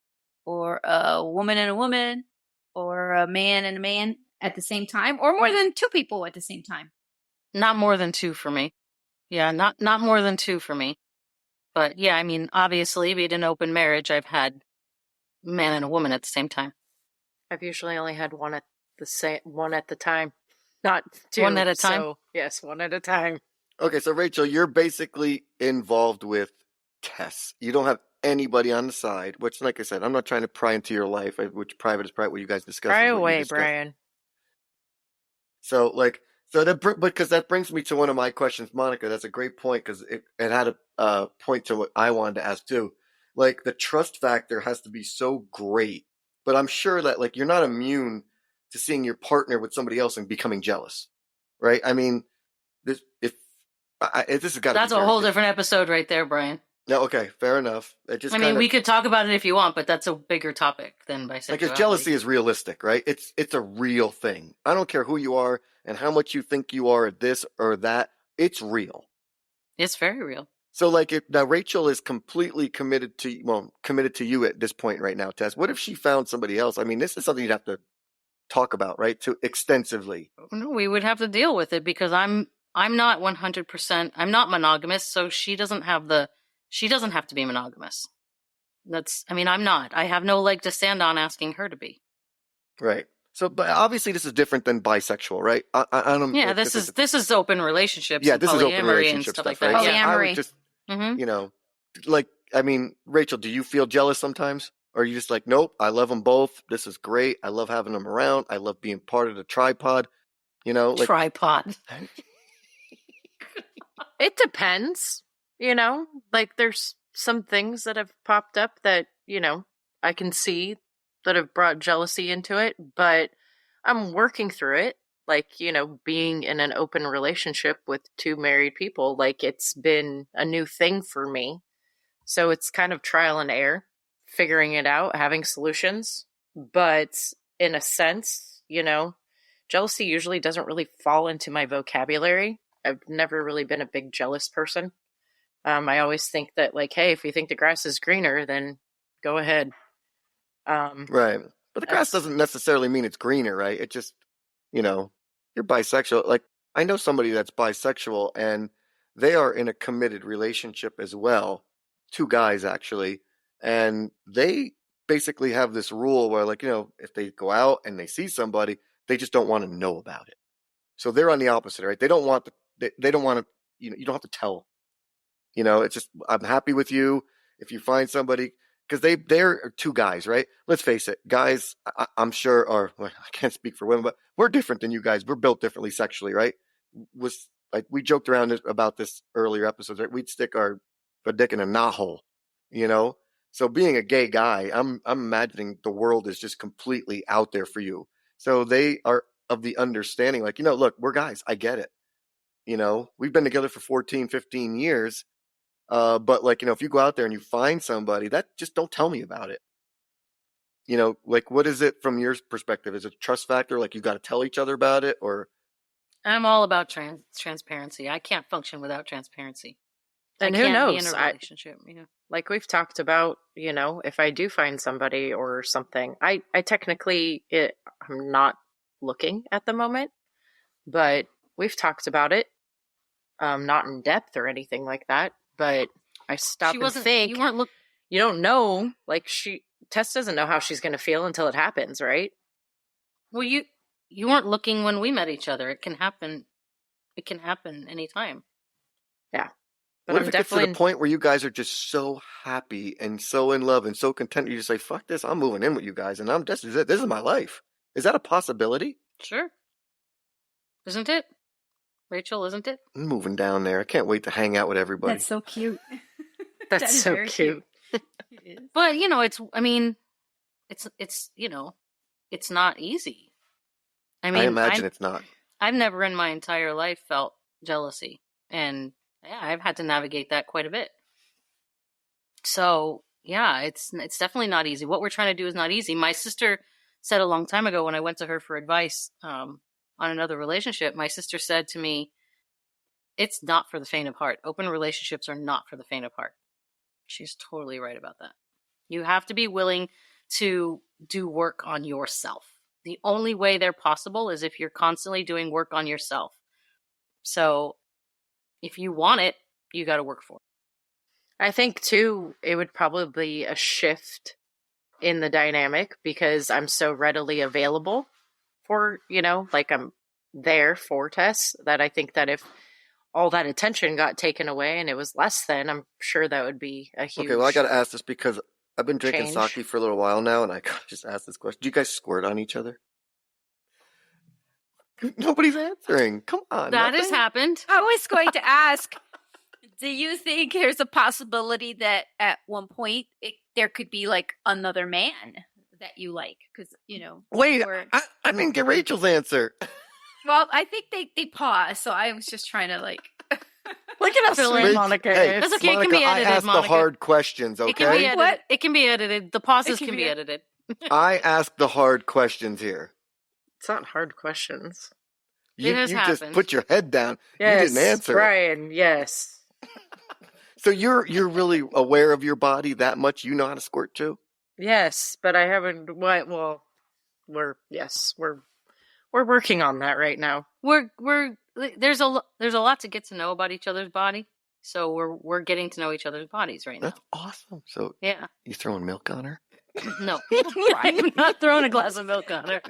or a woman and a woman, or a man and a man at the same time, or more than two people at the same time? Not more than two for me. Yeah, not more than two for me. But yeah, I mean, obviously, being an open marriage, I've had a man and a woman at the same time. I've usually only had one at the time, not two. One at a time? So, yes, one at a time. Okay, so Rachel, you're basically involved with Tess. You don't have anybody on the side, which, like I said, I'm not trying to pry into your life, which private is private. What you guys discuss. Pry is what you away, discuss. Brian. So, because that brings me to one of my questions, Monica. That's a great point because it had a point to what I wanted to ask too. Like the trust factor has to be so great, but I'm sure that like you're not immune to seeing your partner with somebody else and becoming jealous, right? I mean, this has got. That's a whole different episode right there, Brian. No, okay, fair enough. I mean, we could talk about it if you want, but that's a bigger topic than bisexuality. Because jealousy is realistic, right? It's a real thing. I don't care who you are and how much you think you are at this or that. It's real. It's very real. So, like, if now Rachel is completely committed to you at this point right now, Tess. What if she found somebody else? I mean, this is something you'd have to talk about, right? Too extensively. No, we would have to deal with it because I'm not 100%. I'm not monogamous, so she doesn't have to be monogamous. I'm not. I have no leg to stand on asking her to be. Right. So, but obviously this is different than bisexual, right? I don't. Yeah, this is open relationships. Yeah, and this is open polyamory relationship and stuff stuff, like right? that. Yeah, I Polyamory. would just, I mean, Rachel, do you feel jealous sometimes? Or are you just like, nope, I love them both. This is great. I love having them around. I love being part of the tripod. Tripod. It depends, like there's some things that have popped up that, I can see that have brought jealousy into it, but I'm working through it. Like, being in an open relationship with two married people, like it's been a new thing for me. So it's kind of trial and error, figuring it out, having solutions. But in a sense, jealousy usually doesn't really fall into my vocabulary. I've never really been a big jealous person. I always think that, like, hey, if you think the grass is greener, then go ahead. Right. But the grass doesn't necessarily mean it's greener, right? It just, you're bisexual. Like, I know somebody that's bisexual and they are in a committed relationship as well. Two guys, actually. And they basically have this rule where, like, if they go out and they see somebody, they just don't want to know about it. So they're on the opposite, right? They don't want to, you don't have to tell. It's just, I'm happy with you. If you find somebody, because they're two guys, right? Let's face it, guys, I'm sure, or well, I can't speak for women, but we're different than you guys. We're built differently sexually, right? We joked around about this earlier episodes, right? We'd stick our dick in a knot hole, So being a gay guy, I'm imagining the world is just completely out there for you. So they are of the understanding, like, look, we're guys. I get it. We've been together for 14, 15 years. But like, if you go out there and you find somebody, that just don't tell me about it. Like, what is it from your perspective? Is it a trust factor? Like, you got to tell each other about it, or? I'm all about transparency. I can't function without transparency. And I who can't knows? be in a relationship, Like we've talked about, if I do find somebody or something, I technically, I'm not looking at the moment, but we've talked about it, not in depth or anything like that. But I stop and think. You don't know. Like Tess doesn't know how she's going to feel until it happens, right? Well, you weren't looking when we met each other. It can happen. It can happen anytime. Yeah. But what if it gets to the point where you guys are just so happy and so in love and so content, you just say, fuck this, I'm moving in with you guys, and this is my life. Is that a possibility? Sure. Isn't it? Rachel, isn't it? I'm moving down there. I can't wait to hang out with everybody. That's so cute. That's so cute. But, it's not easy. I imagine it's not. I've never in my entire life felt jealousy. And yeah, I've had to navigate that quite a bit. So yeah, it's definitely not easy. What we're trying to do is not easy. My sister said a long time ago when I went to her for advice on another relationship, my sister said to me, it's not for the faint of heart. Open relationships are not for the faint of heart. She's totally right about that. You have to be willing to do work on yourself. The only way they're possible is if you're constantly doing work on yourself. So if you want it, you got to work for it. I think, too, it would probably be a shift in the dynamic because I'm so readily available for, like I'm there for Tess, that I think that if all that attention got taken away and it was less than, I'm sure that would be a huge Okay, well, I got to ask this because I've been drinking change. sake for a little while now, and I gotta just ask this question. Do you guys squirt on each other? Nobody's answering. Come on. That nothing? has happened. I was going to ask, do you think there's a possibility that at one point there could be like another man that you like? Because, Wait, we're- I didn't get Rachel's answer. well, I think they paused, so I was just trying to like. Look at us, Fill in. sweet Monica. Hey, That's okay, it can Monica, be edited, I asked Monica. the hard questions, okay? It can be edited. What? It can be edited. The pauses It can be edited. I asked the hard questions here. It's not hard questions. You, It has you just happened. put your head down. Yes, You didn't answer. Brian, yes. So you're really aware of your body that much? You know how to squirt too? Yes, but I haven't. Well, we're working on that right now. There's a lot to get to know about each other's body. So we're getting to know each other's bodies right now. That's awesome. So Yeah. you throwing milk on her? No. I'm not throwing a glass of milk on her.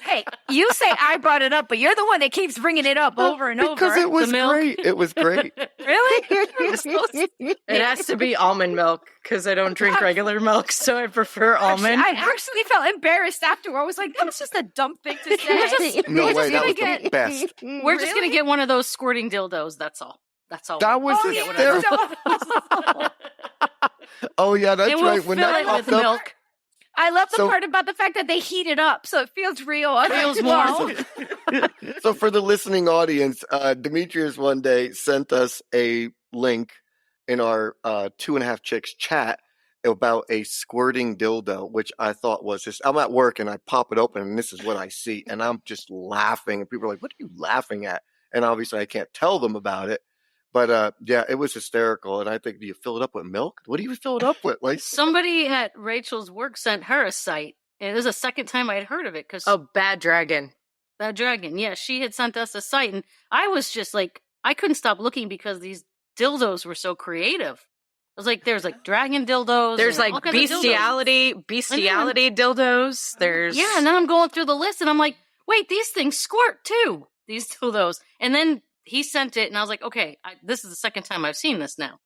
Hey, you say I brought it up, but you're the one that keeps bringing it up over and over. Because it was The milk. great. It was great. Really? It has to be almond milk because I don't drink regular milk, so I prefer almond. I actually felt embarrassed afterward. I was like, that was just a dumb thing to say. No We're way, just that gonna was get- the best. We're just gonna get one of those squirting dildos. That's all. That's all. That was Oh, hysterical. yeah. Oh yeah, that's and we'll right. When fill that it popped with up, milk. I love the So- part about the fact that they heat it up, so it feels real. Feels Wow. warm. so for the listening audience, Demetrius one day sent us a link in our 2.5 Chicks chat about a squirting dildo, which I thought was just, I'm at work and I pop it open and this is what I see. And I'm just laughing and people are like, what are you laughing at? And obviously I can't tell them about it. But yeah, it was hysterical. And I think, do you fill it up with milk? What do you fill it up with? Like, Somebody at Rachel's work sent her a site. And it was the second time I had heard of it because Oh, Bad Dragon. that dragon. Yeah, she had sent us a site, and I was just like, I couldn't stop looking because these dildos were so creative. I was like, there's like dragon dildos. There's and all like kinds of dildos. bestiality dildos. There's Yeah, and then I'm going through the list, and I'm like, wait, these things squirt too. These dildos, and then he sent it, and I was like, okay, this is the second time I've seen this now.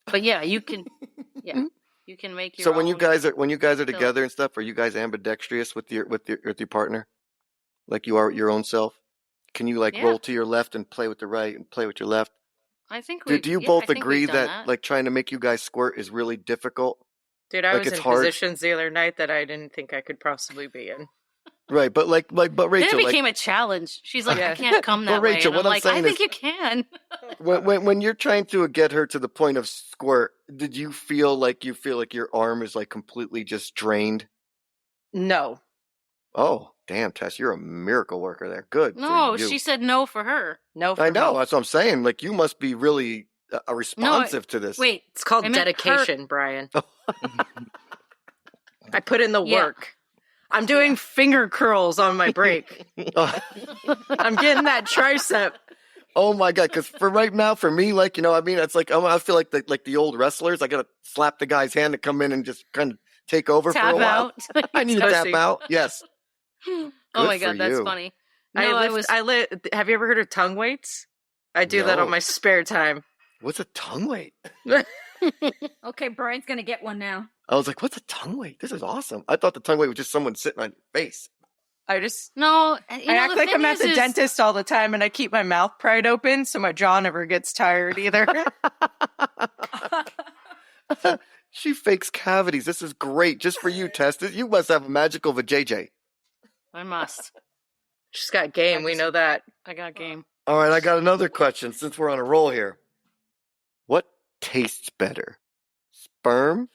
But yeah, you can, you can make your. so when you own- guys are together and stuff, are you guys ambidextrous with your partner, like you are your own self? Can you like Yeah. roll to your left and play with the right and play with your left? I think Do you I both think agree we've done that like trying to make you guys squirt is really difficult? Dude, I like, was it's in hard. positions the other night that I didn't think I could possibly be in. Right, but but then Rachel, it like became a challenge. She's like, Yeah. I can't come that Well, way. Rachel, And I'm what I'm like, I saying think is- you can. when you're trying to get her to the point of squirt, did you feel like your arm is like completely just drained? No. Oh, damn, Tess, you're a miracle worker there. Good. for No, you. she said no for her. No, for I know. me. That's what I'm saying. Like you must be really responsive to this. Wait, It's called I meant dedication, Brian. I put in the Yeah. work. I'm doing finger curls on my break. I'm getting that tricep. Oh my god! Because for right now, for me, like I mean, it's like I feel like the old wrestlers. I gotta slap the guy's hand to come in and just kind of take over tap for a while. out. I need to tap Pussy. out. Yes. Oh Good my for god, that's you. funny. No, Have you ever heard of tongue weights? I do that No. on my spare time. What's a tongue weight? Okay, Brian's gonna get one now. I was like, what's a tongue weight? This is awesome. I thought the tongue weight was just someone sitting on your face. I just no. I act like I'm at the dentist all the time, and I keep my mouth pried open so my jaw never gets tired either. She fakes cavities. This is great. Just for you, Tess. You must have a magical vajayjay. I must. She's got game. We know that. I got game. All right, I got another question since we're on a roll here. What tastes better, sperm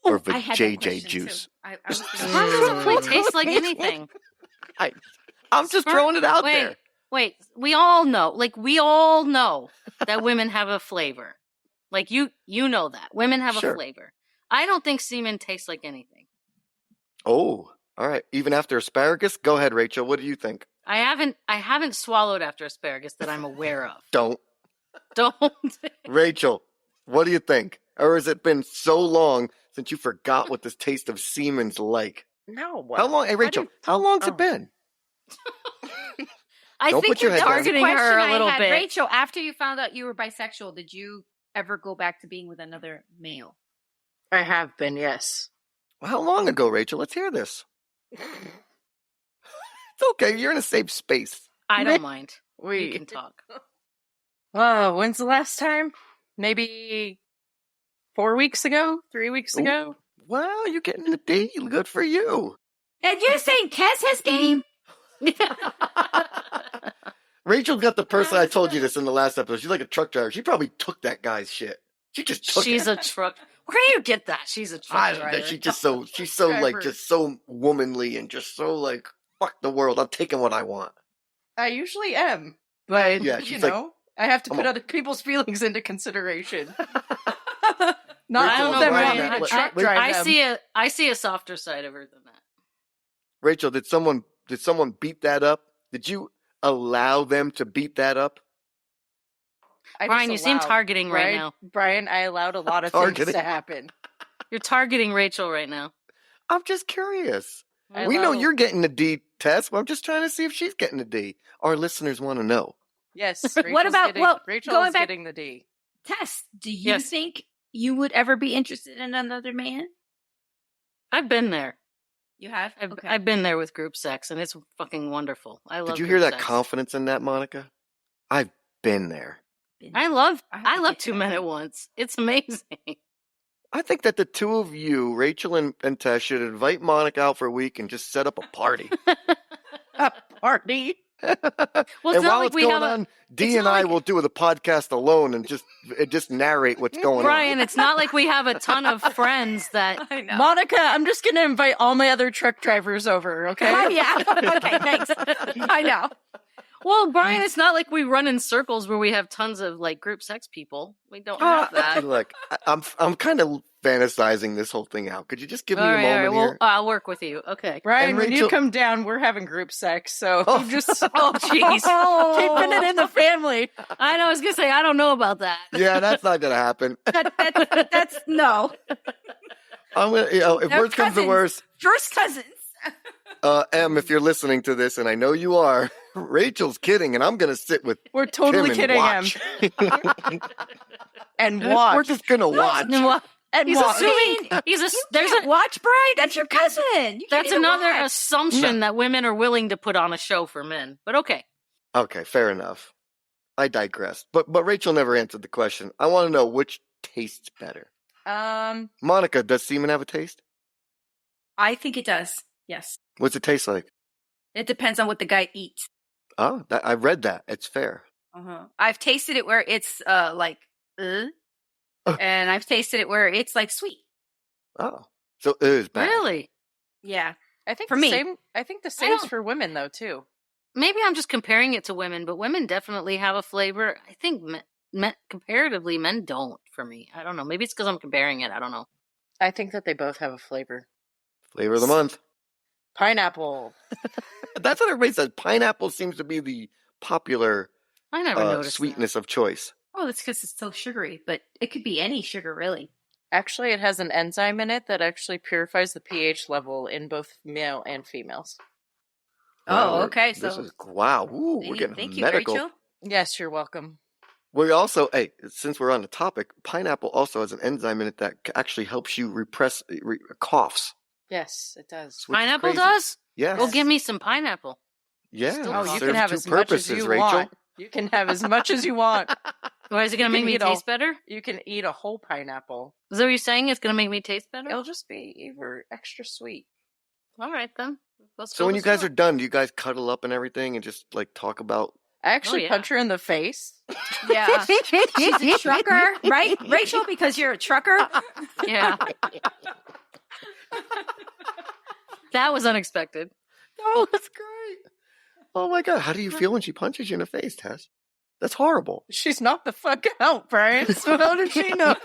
or I had that vajayjay question, juice? too. I was Sperm doesn't really taste like anything. I'm just Sperm- throwing it out wait, there. Wait, we all know that women have a flavor. Like you know that. Women have Sure. a flavor. I don't think semen tastes like anything. Oh, all right. Even after asparagus? Go ahead, Rachel. What do you think? I haven't swallowed after asparagus that I'm aware of. Don't. Don't. Rachel. What do you think? Or has it been so long since you forgot what this taste of semen's like? No. How long? Hey, Rachel, how long's it been? I Don't think put your you're head down. targeting her a little bit. Rachel, after you found out you were bisexual, did you ever go back to being with another male? I have been, yes. Well, how long ago, Rachel? Let's hear this. It's okay. You're in a safe space. I don't mind. We We can talk. Oh, when's the last time? Maybe 4 weeks ago? 3 weeks Ooh. ago? Well, you're getting the deal. Good for you. And you're saying Tess has game? Rachel's got the person. I told you this in the last episode. She's like a truck driver. She probably took that guy's shit. She just took She's it. a truck. Where do you get that? She's a truck I don't know. driver. She's so like Driver. just so womanly and just so like fuck the world. I'm taking what I want. I usually am. But, Yeah, you she's like, know, I have to I'm put a- other people's feelings into consideration. Rachel, Not all of them Brian, want me to let- truck wait, drive them. I see a softer side of her than that. Rachel, did someone beat that up? Did you allow them to beat that up? I Brian, you seem disallowed. targeting right Brian- now. Brian, I allowed a lot of things Targeting. to happen. You're targeting Rachel right now. I'm just curious. I We know allowed- you're getting a D, Tess, but I'm just trying to see if she's getting a D. Our listeners want to know. Yes. What Rachel's about- getting, well, Rachel going is back- getting the D. Tess, do you Yes. think you would ever be interested in another man? I've been there. You have? I've been there with group sex, and it's fucking wonderful. I love. Did you group hear that sex. confidence in that, Monica? I've been there. I love I have to get 2 that. men at once. It's amazing. I think that the two of you, Rachel and Tess, should invite Monica out for a week and just set up a party. A party. Well, it's and not while like it's we going have a on, D it's and not I like- will do the podcast alone and just narrate what's going Brian. on. It's not like we have a ton of friends that. I know. Monica, I'm just going to invite all my other truck drivers over, okay? Oh, yeah. Okay, thanks. I know. Well, Brian, it's not like we run in circles where we have tons of like group sex people. We don't have that. Look, I'm kind of fantasizing this whole thing out. Could you just give me All a right, moment well, here? I'll work with you. Okay. Brian, And when you Rachel- come down, we're having group sex, so Oh. you just Oh, jeez. keeping it in the family. I know. I was gonna say I don't know about that. Yeah, that's not gonna happen. That's no. I'm gonna, if They're worse comes to cousins. worse, First cousins. Em, if you're listening to this, and I know you are, Rachel's kidding, and I'm gonna sit with We're totally Tim and kidding him. watch. And watch. We're just gonna watch. And what- and He's watch. assuming he's a. There's a. Watch Brian. That's your cousin. You can't That's even another watch. assumption that women are willing to put on a show for men. But okay. Okay, fair enough. I digress. But Rachel never answered the question. I want to know which tastes better. Monica, does semen have a taste? I think it does. Yes. What's it taste like? It depends on what the guy eats. Oh, I read that. It's fair. I've tasted it where it's like, and I've tasted it where it's like sweet. Oh, so it is bad. Really? Yeah. I think For the me. same. I think the same's don't- for women though too. Maybe I'm just comparing it to women, but women definitely have a flavor. I think comparatively, men don't. For me, I don't know. Maybe it's because I'm comparing it. I don't know. I think that they both have a flavor. Flavor of the month. Pineapple. That's what everybody says. Pineapple seems to be the popular I never noticed sweetness of choice. Oh, that's because it's so sugary, but it could be any sugar, really. Actually, it has an enzyme in it that actually purifies the pH level in both male and females. Oh, Wow, okay. This So is wow. Ooh, we're getting thank you, medical. Rachel. Yes, you're welcome. We also, hey, since we're on the topic, pineapple also has an enzyme in it that actually helps you repress coughs. Yes, it does. which is Pineapple crazy. does? Yes. Well, give me some pineapple. Yeah. Still Oh, It you serves can have two as much as purposes, you Rachel. want. You can have as much as you want. Why is it going to You make can me eat taste better? You can eat a whole pineapple. Is that what you're saying? It's going to make me taste better? It'll just be even extra sweet. All right, then. Let's So go when to you guys store. are done, do you guys cuddle up and everything and just like talk about? I actually yeah. punch her in the face. yeah, she's a trucker, right, Rachel? Because you're a trucker. Yeah. That was unexpected. Oh, that's great. Oh my god, how do you feel when she punches you in the face, Tess? That's horrible. She's knocked the fuck out, Brian. So how did she know?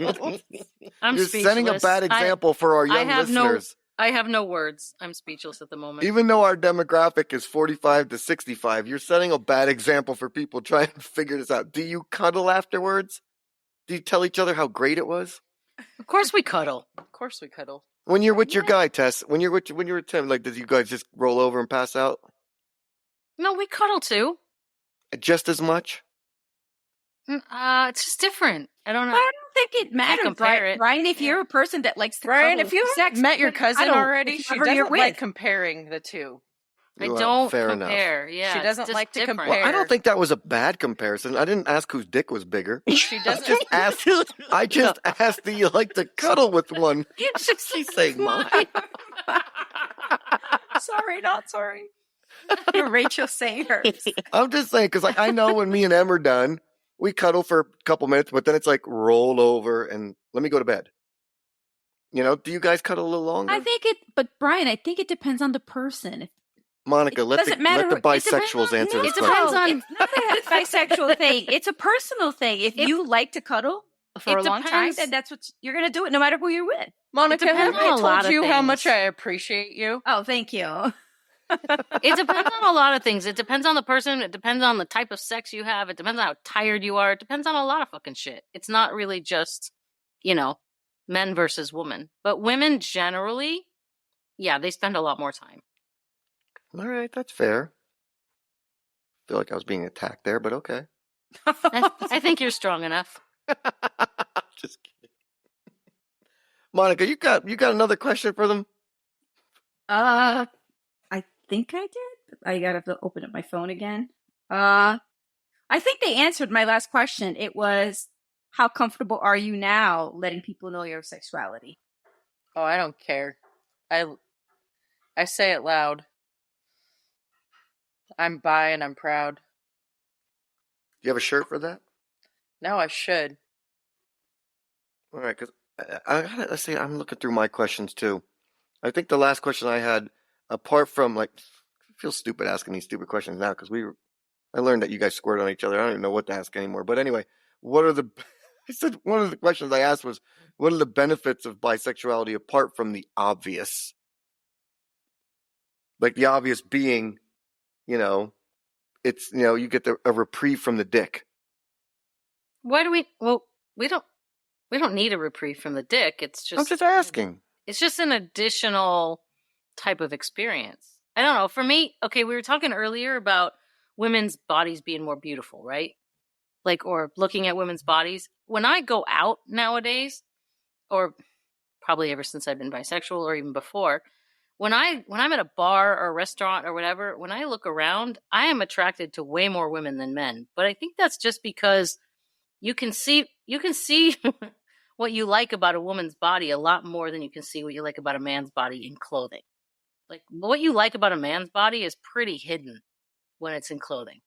I'm You're speechless. setting a bad example for our young have listeners. I have no words. I'm speechless at the moment. Even though our demographic is 45 to 65, you're setting a bad example for people trying to figure this out. Do you cuddle afterwards? Do you tell each other how great it was? Of course we cuddle. Of course we cuddle. When you're with your guy, Tess, when you're with Tim, like, did you guys just roll over and pass out? No, we cuddle too. Just as much? It's just different. I don't know. I don't think it matters, compare it. Brian. If you're a person that likes to Brian, cuddle, if you sex, met your cousin cuddle already, she whoever you're doesn't like with. comparing the two. I Well, don't fair compare. Yeah, She it's doesn't just like to different. compare. Well, I don't think that was a bad comparison. I didn't ask whose dick was bigger. She doesn't. I just asked, do you like to cuddle with one? She's saying mine. Sorry, not sorry. Rachel saying hers. I'm just saying, because I know when me and Em are done, we cuddle for a couple minutes, but then it's like roll over and let me go to bed. You know, do you guys cuddle a little longer? But Brian, I think it depends on the person. Monica, let the bisexuals answer this It depends question. on- It's not a bisexual thing. It's a personal thing. If you like to cuddle for a long time, then that's what you're going to do it no matter who you're with. Monica, have depends on a I lot told of you how things. much I appreciate you? Oh, thank you. It depends on a lot of things. It depends on the person. It depends on the type of sex you have. It depends on how tired you are. It depends on a lot of fucking shit. It's not really just, men versus women. But women generally, yeah, they spend a lot more time. All right, that's fair. I feel like I was being attacked there, but okay. I think you're strong enough. Just kidding. Monica, you got another question for them? I think I did. I gotta have to open up my phone again. I think they answered my last question. It was, how comfortable are you now letting people know your sexuality? Oh, I don't care. I say it loud. I'm bi and I'm proud. You have a shirt for that? No, I should. All right, because let's see, I'm looking through my questions too. I think the last question I had, apart from I feel stupid asking these stupid questions now because I learned that you guys squirt on each other. I don't even know what to ask anymore. But anyway, I said one of the questions I asked was, what are the benefits of bisexuality apart from the obvious? Like the obvious being, it's, you get a reprieve from the dick. Why do we don't need a reprieve from the dick. It's just, I'm just asking. It's just an additional type of experience. I don't know. For me, okay, we were talking earlier about women's bodies being more beautiful, right? Or looking at women's bodies. When I go out nowadays, or probably ever since I've been bisexual or even before, when I'm at a bar or a restaurant or whatever, when I look around, I am attracted to way more women than men. But I think that's just because you can see what you like about a woman's body a lot more than you can see what you like about a man's body in clothing. Like, what you like about a man's body is pretty hidden when it's in clothing.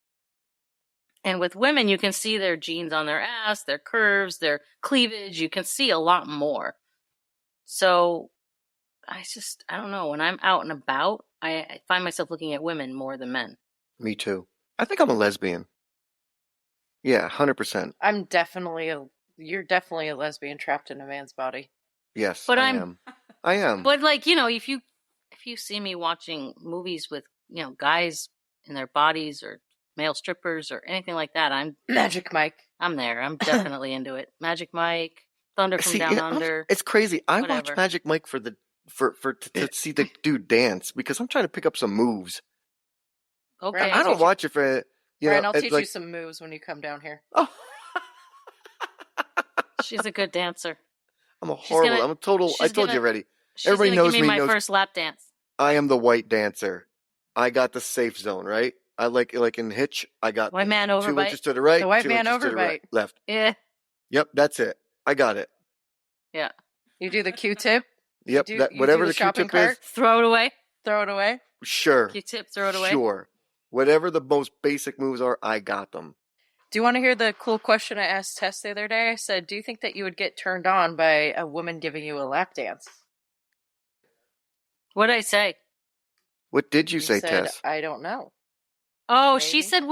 And with women, you can see their jeans on their ass, their curves, their cleavage. You can see a lot more. So I don't know. When I'm out and about, I find myself looking at women more than men. Me too. I think I'm a lesbian. Yeah, 100%. You're definitely a lesbian trapped in a man's body. Yes, but I am. But if you see me watching movies with, guys in their bodies or male strippers or anything like that, I'm Magic Mike. I'm there. I'm definitely into it. Magic Mike, Thunder from Down Under. It's crazy. I whatever. watch Magic Mike to see the dude dance because I'm trying to pick up some moves. Okay. Right. I don't watch it for Brian, I'll teach you some moves when you come down here. Oh. She's a good dancer. I'm a total. I told you already. Everybody gonna knows give me me. my first lap dance. I am the white dancer. I got the safe zone, right? I like in Hitch. I got White man 2 overbite. inches to the right. The white 2 man inches to the right, overbite. left. Yeah. Yep, that's it. I got it. Yeah. You do the Q-tip. Yep, whatever the shopping Q-tip is. Throw it away. Throw it away. Sure. Q-tip, throw it away. Sure. Whatever the most basic moves are, I got them. Do you want to hear the cool question I asked Tess the other day? I said, do you think that you would get turned on by a woman giving you a lap dance? What did I say? What did you say, said, Tess? I don't know. Oh, Maybe. she said,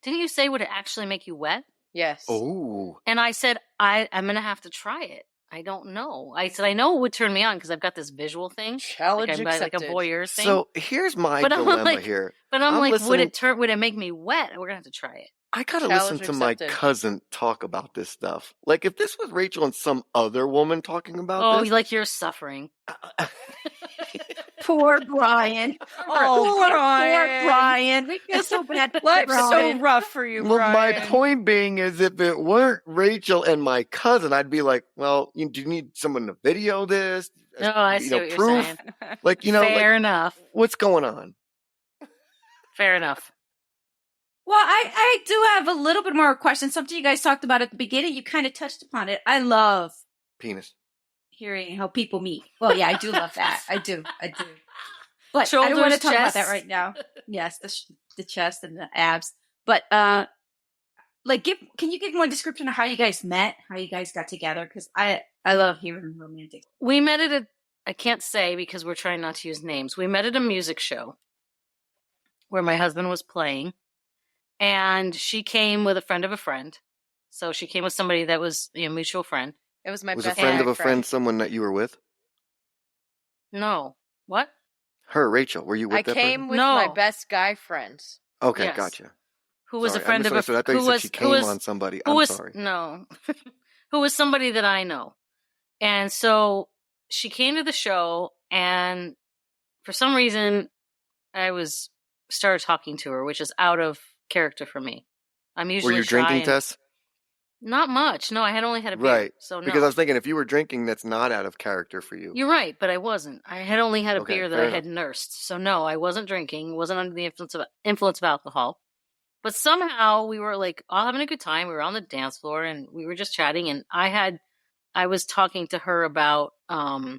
didn't you say, would it actually make you wet? Yes. Oh. And I said, I'm going to have to try it. I don't know. I said, I know it would turn me on because I've got this visual thing. Challenge like a accepted. voyeur thing. So here's my But I'm dilemma like- here. But I'm like, listening- would it make me wet? We're going to have to try it. I gotta Challenge listen to my accepted. cousin talk about this stuff. Like, if this was Rachel and some other woman talking about this, like you're suffering. Poor Brian. Oh, Poor Brian. We feel so bad. Life's so Brian. rough for you, well, my Brian. point being is, if it weren't Rachel and my cousin, I'd be like, well, do you need someone to video this? No, I see what you're proof? saying. Like, Fair enough. what's going on? Fair enough. Well, I do have a little bit more questions. Something you guys talked about at the beginning. You kind of touched upon it. I love Penis. hearing how people meet. Well, yeah, I do love that. I do. But I Shoulders, don't want to talk about chest. that right now. Yes, the chest and the abs. But can you give more description of how you guys met, how you guys got together? Because I love hearing romantic. We met at I can't say because we're trying not to use names. We met at a music show where my husband was playing, and she came with a friend of a friend. So she came with somebody that was a mutual friend. It was my Was best a friend guy of a friend someone that you were with? No. What? Her, Rachel. Were you with I that came with No. my best guy friends. person? Okay, Yes. gotcha. Who was Sorry, a friend I of a misunderstood. I thought you said she came on somebody. I'm sorry. No. Who was somebody that I know. And so she came to the show, and for some reason I started talking to her, which is out of character for me. I'm usually Were you shy drinking, and- Tess? Not much. No, I had only had a beer. Right. So no. Because I was thinking, if you were drinking, that's not out of character for you. You're right, but I wasn't. I had only had a Okay, beer that fair I had nursed. So no, I wasn't drinking, wasn't under the influence of alcohol. But somehow we were like all having a good time. We were on the dance floor and we were just chatting, and I was talking to her about I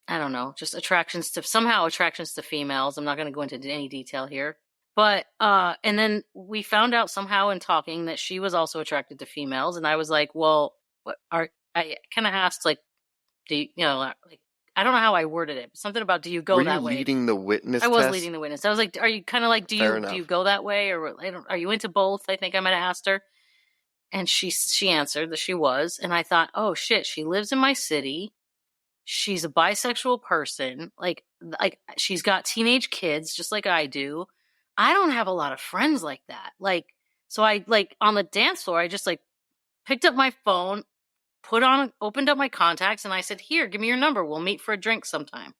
don't know, just attractions to females. I'm not going to go into any detail here. But and then we found out somehow in talking that she was also attracted to females, and I was like, well, I kind of asked, like, do you, like, I don't know how I worded it. Something about, do you go Were that you way? leading the witness I was test? leading the witness. I was like, are you kind of like, do you go that way, or are you into both? I think I might have asked her, and she answered that she was, and I thought, oh shit, she lives in my city. She's a bisexual person. Like she's got teenage kids just like I do. I don't have a lot of friends like that. Like, so I on the dance floor, I just picked up my phone, opened up my contacts, and I said, here, give me your number. We'll meet for a drink sometime.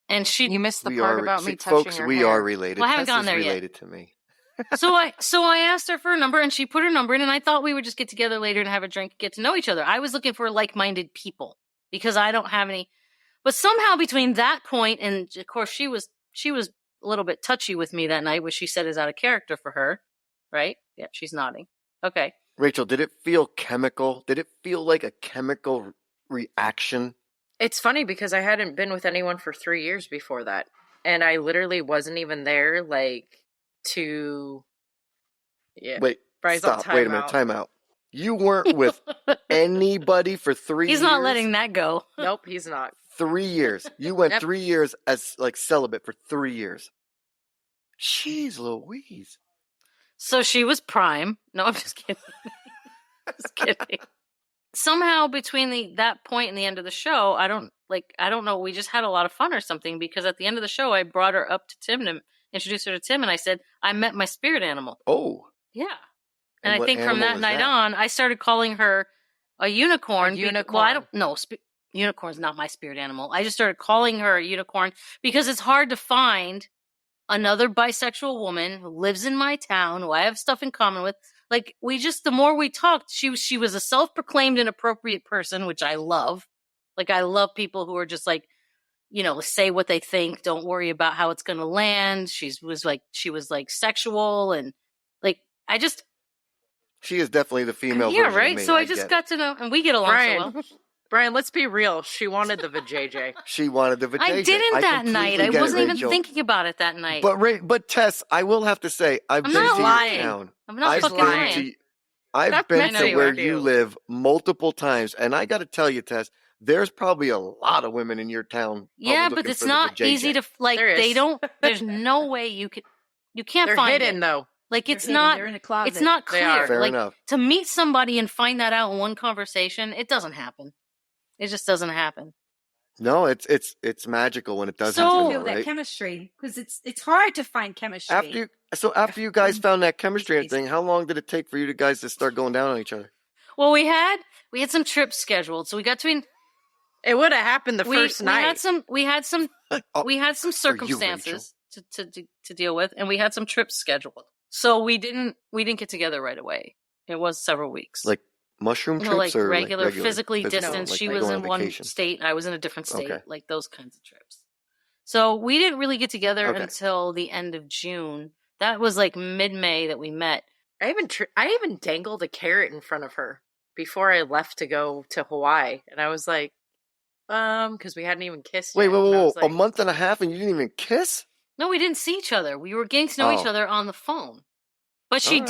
And You missed the We part are, about see, me touching folks, your we hair. are related. Well, I haven't Tess gotten is there yet. related to me. so I asked her for a number, and she put her number in, and I thought we would just get together later and have a drink, get to know each other. I was looking for like-minded people because I don't have any. But somehow between that point and, of course, she was a little bit touchy with me that night, which she said is out of character for her, right? Yeah, she's nodding. Okay. Rachel, did it feel chemical? Did it feel like a chemical reaction? It's funny because I hadn't been with anyone for 3 years before that. And I literally wasn't even there, yeah. Wait, Brian's on stop. Wait a minute. timeout. Time out. You weren't with anybody for 3 years? He's not letting that go. Nope, he's not. 3 years. You went Yep. 3 years as celibate for 3 years. Jeez Louise. So she was prime. No, I'm just kidding. Just kidding. Somehow between that point and the end of the show, I don't know, we just had a lot of fun or something, because at the end of the show, I brought her up to Tim to introduce her to Tim, and I said, I met my spirit animal. Oh. Yeah. And I what think from animal that was night that? on, I started calling her a unicorn. A unicorn. Well, I don't know. Unicorn's not my spirit animal. I just started calling her a unicorn because it's hard to find another bisexual woman who lives in my town, who I have stuff in common with. Like, the more we talked, she was a self-proclaimed inappropriate person, which I love. Like, I love people who are just say what they think, don't worry about how it's going to land. She was sexual, and She is definitely the female yeah, version right. of me. So I get just it. got to know, and we get along Brian, so well. Brian, let's be real. She wanted the vajayjay. She wanted the vajayjay. I didn't that night. I completely get it, wasn't even Rachel. thinking about it that night. But Tess, I will have to say, I've I'm been not to lying. your town. I'm not I've fucking been lying. to- I've That's been meant to to where do. you live multiple times, and I got to tell you, Tess, there's probably a lot of women in your town. Yeah, probably but looking it's for the not vajayjay. easy to There is. They don't. There's no way you can't They're find hidden, it. though. Like, it's They're not. in a closet. It's not They clear. are. Fair Like, enough. to meet somebody and find that out in one conversation, it doesn't happen. It just doesn't happen. No, it's magical when it does So- happen, Feel though, that right? chemistry, because it's hard to find chemistry. So after you guys found that chemistry and thing, how long did it take for you guys to start going down on each other? Well, we had some trips scheduled, so we got to. It would have happened the first night. We had some circumstances to deal with, and we had some trips scheduled. So we didn't get together right away. It was several weeks. Like mushroom trips, like or regular like physically physical, distanced. like She was in one vacation. state, I was in a different state. Okay. Like those kinds of trips. So we didn't really get together Okay. until the end of June. That was like mid-May that we met. I even dangled a carrot in front of her before I left to go to Hawaii, and I was like, because we hadn't even kissed. Wait, yet. And I was a like, month and a half, and you didn't even kiss? No, we didn't see each other. We were getting to know each Oh. other on the phone. But she All right.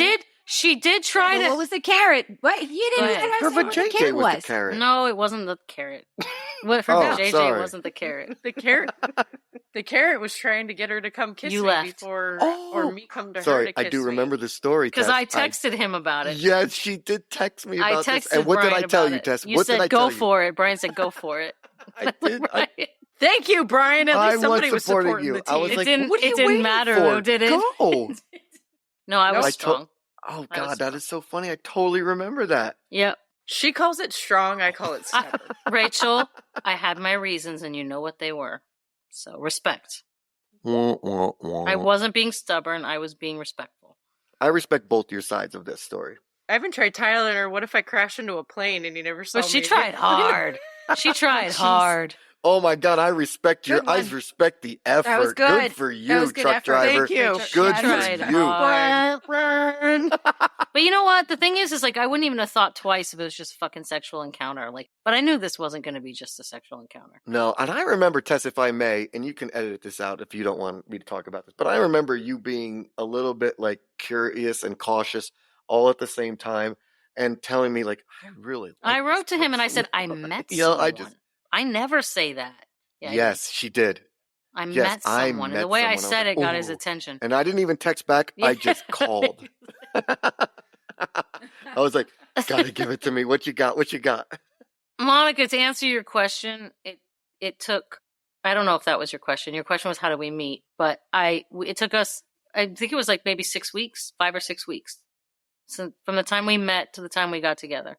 did try What to. was the carrot? What? You Go didn't ahead. even Her say what the vajayjay carrot was was. the carrot. No, it wasn't the carrot. What for Oh, JJ sorry. wasn't the carrot. the carrot. The carrot was trying to get her to come kiss You me left. before, Oh. or me come to her Sorry, to kiss I do me. remember the story, Because Tess. I texted him about it. Yes, she did text me I about texted this. And what Brian did I tell about you, it. Tess? You What said did I go tell you? for it. Brian said go for it. I did. Thank you, Brian. At I least somebody was was supporting supporting you. the I was team. like, It what are you didn't waiting matter for? though, did it? Go. No, I was I strong. Oh, I was God, that is so funny. I totally remember that. Yep. She calls it strong. I call it stubborn. Rachel, I had my reasons, and you know what they were. So respect. I wasn't being stubborn. I was being respectful. I respect both your sides of this story. I even tried telling her, what if I crash into a plane and you never saw But she me tried again? hard. She tried hard. Oh, my God, I respect Good I one. respect the effort. That was good. For That you, was good truck effort. driver. Thank you. Good She for tried you. hard. But you know what? The thing is like I wouldn't even have thought twice if it was just a fucking sexual encounter. Like, but I knew this wasn't going to be just a sexual encounter. No, and I remember, Tess, if I may, and you can edit this out if you don't want me to talk about this, but I remember you being a little bit like curious and cautious all at the same time and telling me like, I wrote to him and I said, I met someone. I never say that. Yeah, yes, she did. I met someone. And the way I said it got his "Ooh." attention. And I didn't even text back. Yeah. I just called. I was like, gotta give it to me. What you got? What you got? Monica, to answer your question, it took, I don't know if that was your question. Your question was, how did we meet? But it took us, I think it was like maybe 6 weeks, 5 or 6 weeks. So from the time we met to the time we got together.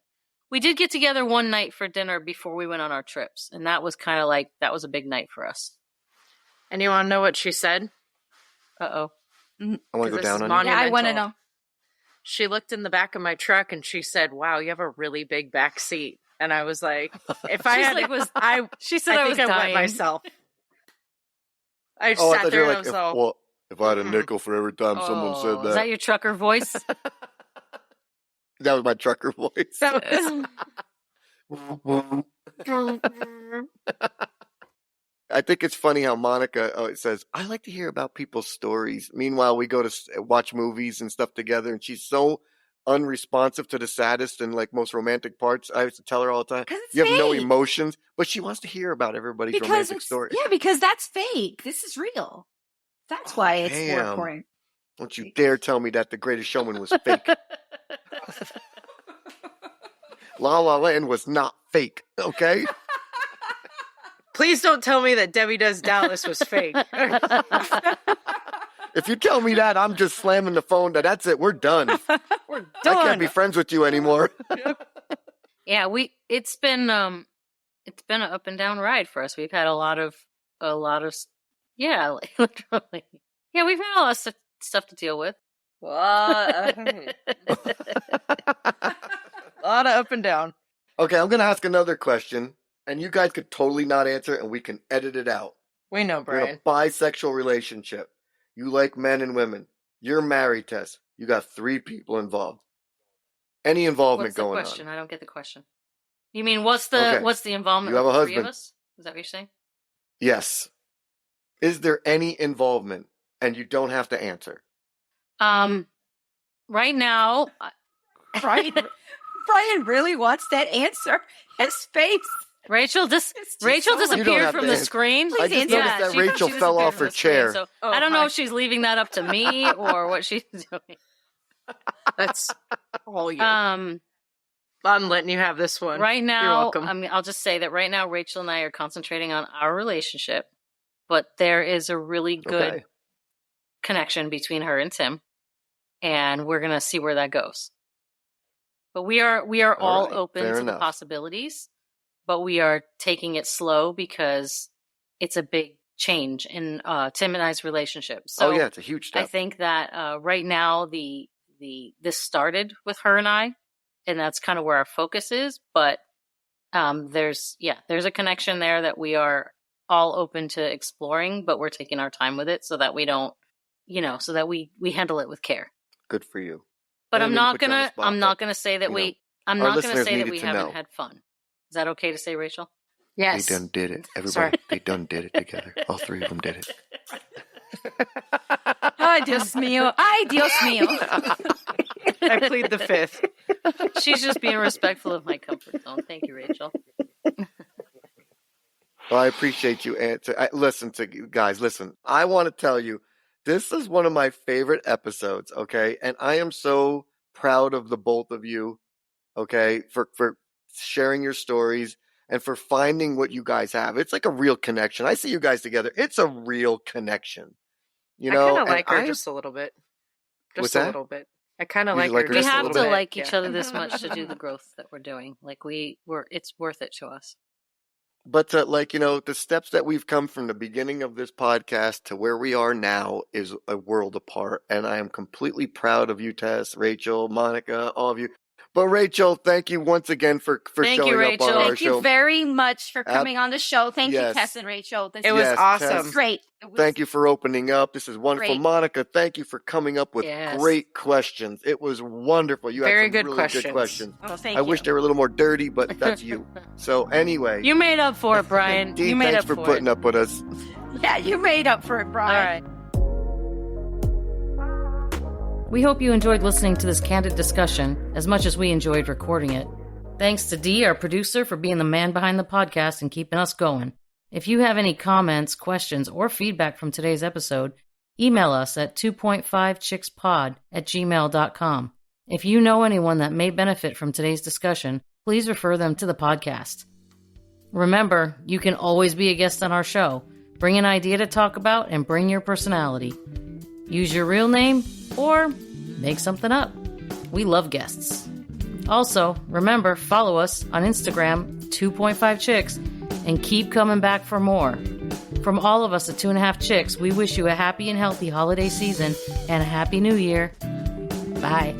We did get together one night for dinner before we went on our trips. And that was kind of like, that was a big night for us. And you want to know what she said? Uh-oh. I want to go down on you. Yeah, I want to know. She looked in the back of my truck and she said, wow, you have a really big back seat. And I was like, if I She's had, like, she said I think was I dying. wet myself. I I sat thought there you were and I like, was all, well, if I had a nickel for every time someone said that. Is that your trucker voice? That was my trucker voice. I think it's funny how Monica says, I like to hear about people's stories. Meanwhile, we go to watch movies and stuff together, and she's so unresponsive to the saddest and like most romantic parts. I used to tell her all the time, 'Cause it's you have no fake. emotions, but she wants to hear about everybody's romantic story. Yeah, because that's fake. This is real. That's why it's more damn. important. Don't you dare tell me that The Greatest Showman was fake. La La Land was not fake, okay? please don't tell me that Debbie Does Dallas was fake. If you tell me that, I'm just slamming the phone. That's it. We're done. We're I done. can't be friends with you anymore. Yeah, it's been an up and down ride for us. We've had a lot of yeah, like, literally. Yeah, we've had a lot of stuff to deal with. A lot of up and down. Okay, I'm going to ask another question, and you guys could totally not answer, and we can edit it out. We know, You're in Brian. a bisexual relationship. You like men and women. You're married, Tess. You got 3 people involved. Any involvement What's the going question? on? I don't get the question. You mean what's the involvement You have of a the 3 of husband. us? Is that what you're saying? Yes. Is there any involvement? And you don't have to answer. Right now, Brian really wants that answer. His face. Rachel so You don't disappeared have from to the answer. screen. I just answer. noticed that she Rachel fell disappeared off from her the screen, chair. so Oh, I don't know hi. if she's leaving that up to me or what she's doing. That's all you. Um, I'm letting you have this one. right You're now, welcome. I'll just say that right now, Rachel and I are concentrating on our relationship, but there is a really good Okay. connection between her and Tim, and we're going to see where that goes. But we are all right, open fair to enough. the possibilities, but we are taking it slow because it's a big change in Tim and I's relationship. So yeah, it's a huge step. I think that right now this started with her and I, and that's kind of where our focus is. But there's a connection there that we are all open to exploring, but we're taking our time with it so that we don't, so that we handle it with care. Good for you. But I'm not gonna say that we haven't haven't had fun. Is that okay to say, Rachel? Yes. They done did it. Everybody, Sorry. they done did it together. All three of them did it. Ay, Dios mío. Ay, Dios mío. I plead the fifth. She's just being respectful of my comfort zone. Thank you, Rachel. Well, I appreciate you. Listen, I want to tell you, this is one of my favorite episodes, okay? And I am so proud of the both of you, okay, for sharing your stories and for finding what you guys have. It's like a real connection. I see you guys together. It's a real connection. I kind of like her just a little bit. What's Just a that? little bit. I kind of You like like her her We just a have little to bit. like each Yeah. other this much to do the growth that we're doing. Like it's worth it to us. But the steps that we've come from the beginning of this podcast to where we are now is a world apart. And I am completely proud of you, Tess, Rachel, Monica, all of you. But Rachel, thank you once again for Thank showing you, up Rachel. on our Thank show. you very much for coming on the show. Thank Yes. you, Tess and Rachel. It was Yes, awesome. Tess. Great. It was Thank you for opening up. This is wonderful. Great. Monica, thank you for coming up with Yes. great questions. It was wonderful. You Very had some good really questions. good questions. Oh, thank I you. wish they were a little more dirty, but that's you. So anyway, You made up for it, Brian. Dee, You made thanks up for for putting it. up with us. Yeah, you made up for it, All Brian. right. We hope you enjoyed listening to this candid discussion as much as we enjoyed recording it. Thanks to Dee, our producer, for being the man behind the podcast and keeping us going. If you have any comments, questions, or feedback from today's episode, email us at 2.5chickspod@gmail.com. If you know anyone that may benefit from today's discussion, please refer them to the podcast. Remember, you can always be a guest on our show. Bring an idea to talk about and bring your personality. Use your real name or make something up. We love guests. Also, remember, follow us on Instagram, 2.5chicks, and keep coming back for more. From all of us at 2.5 Chicks, we wish you a happy and healthy holiday season and a happy new year. Bye.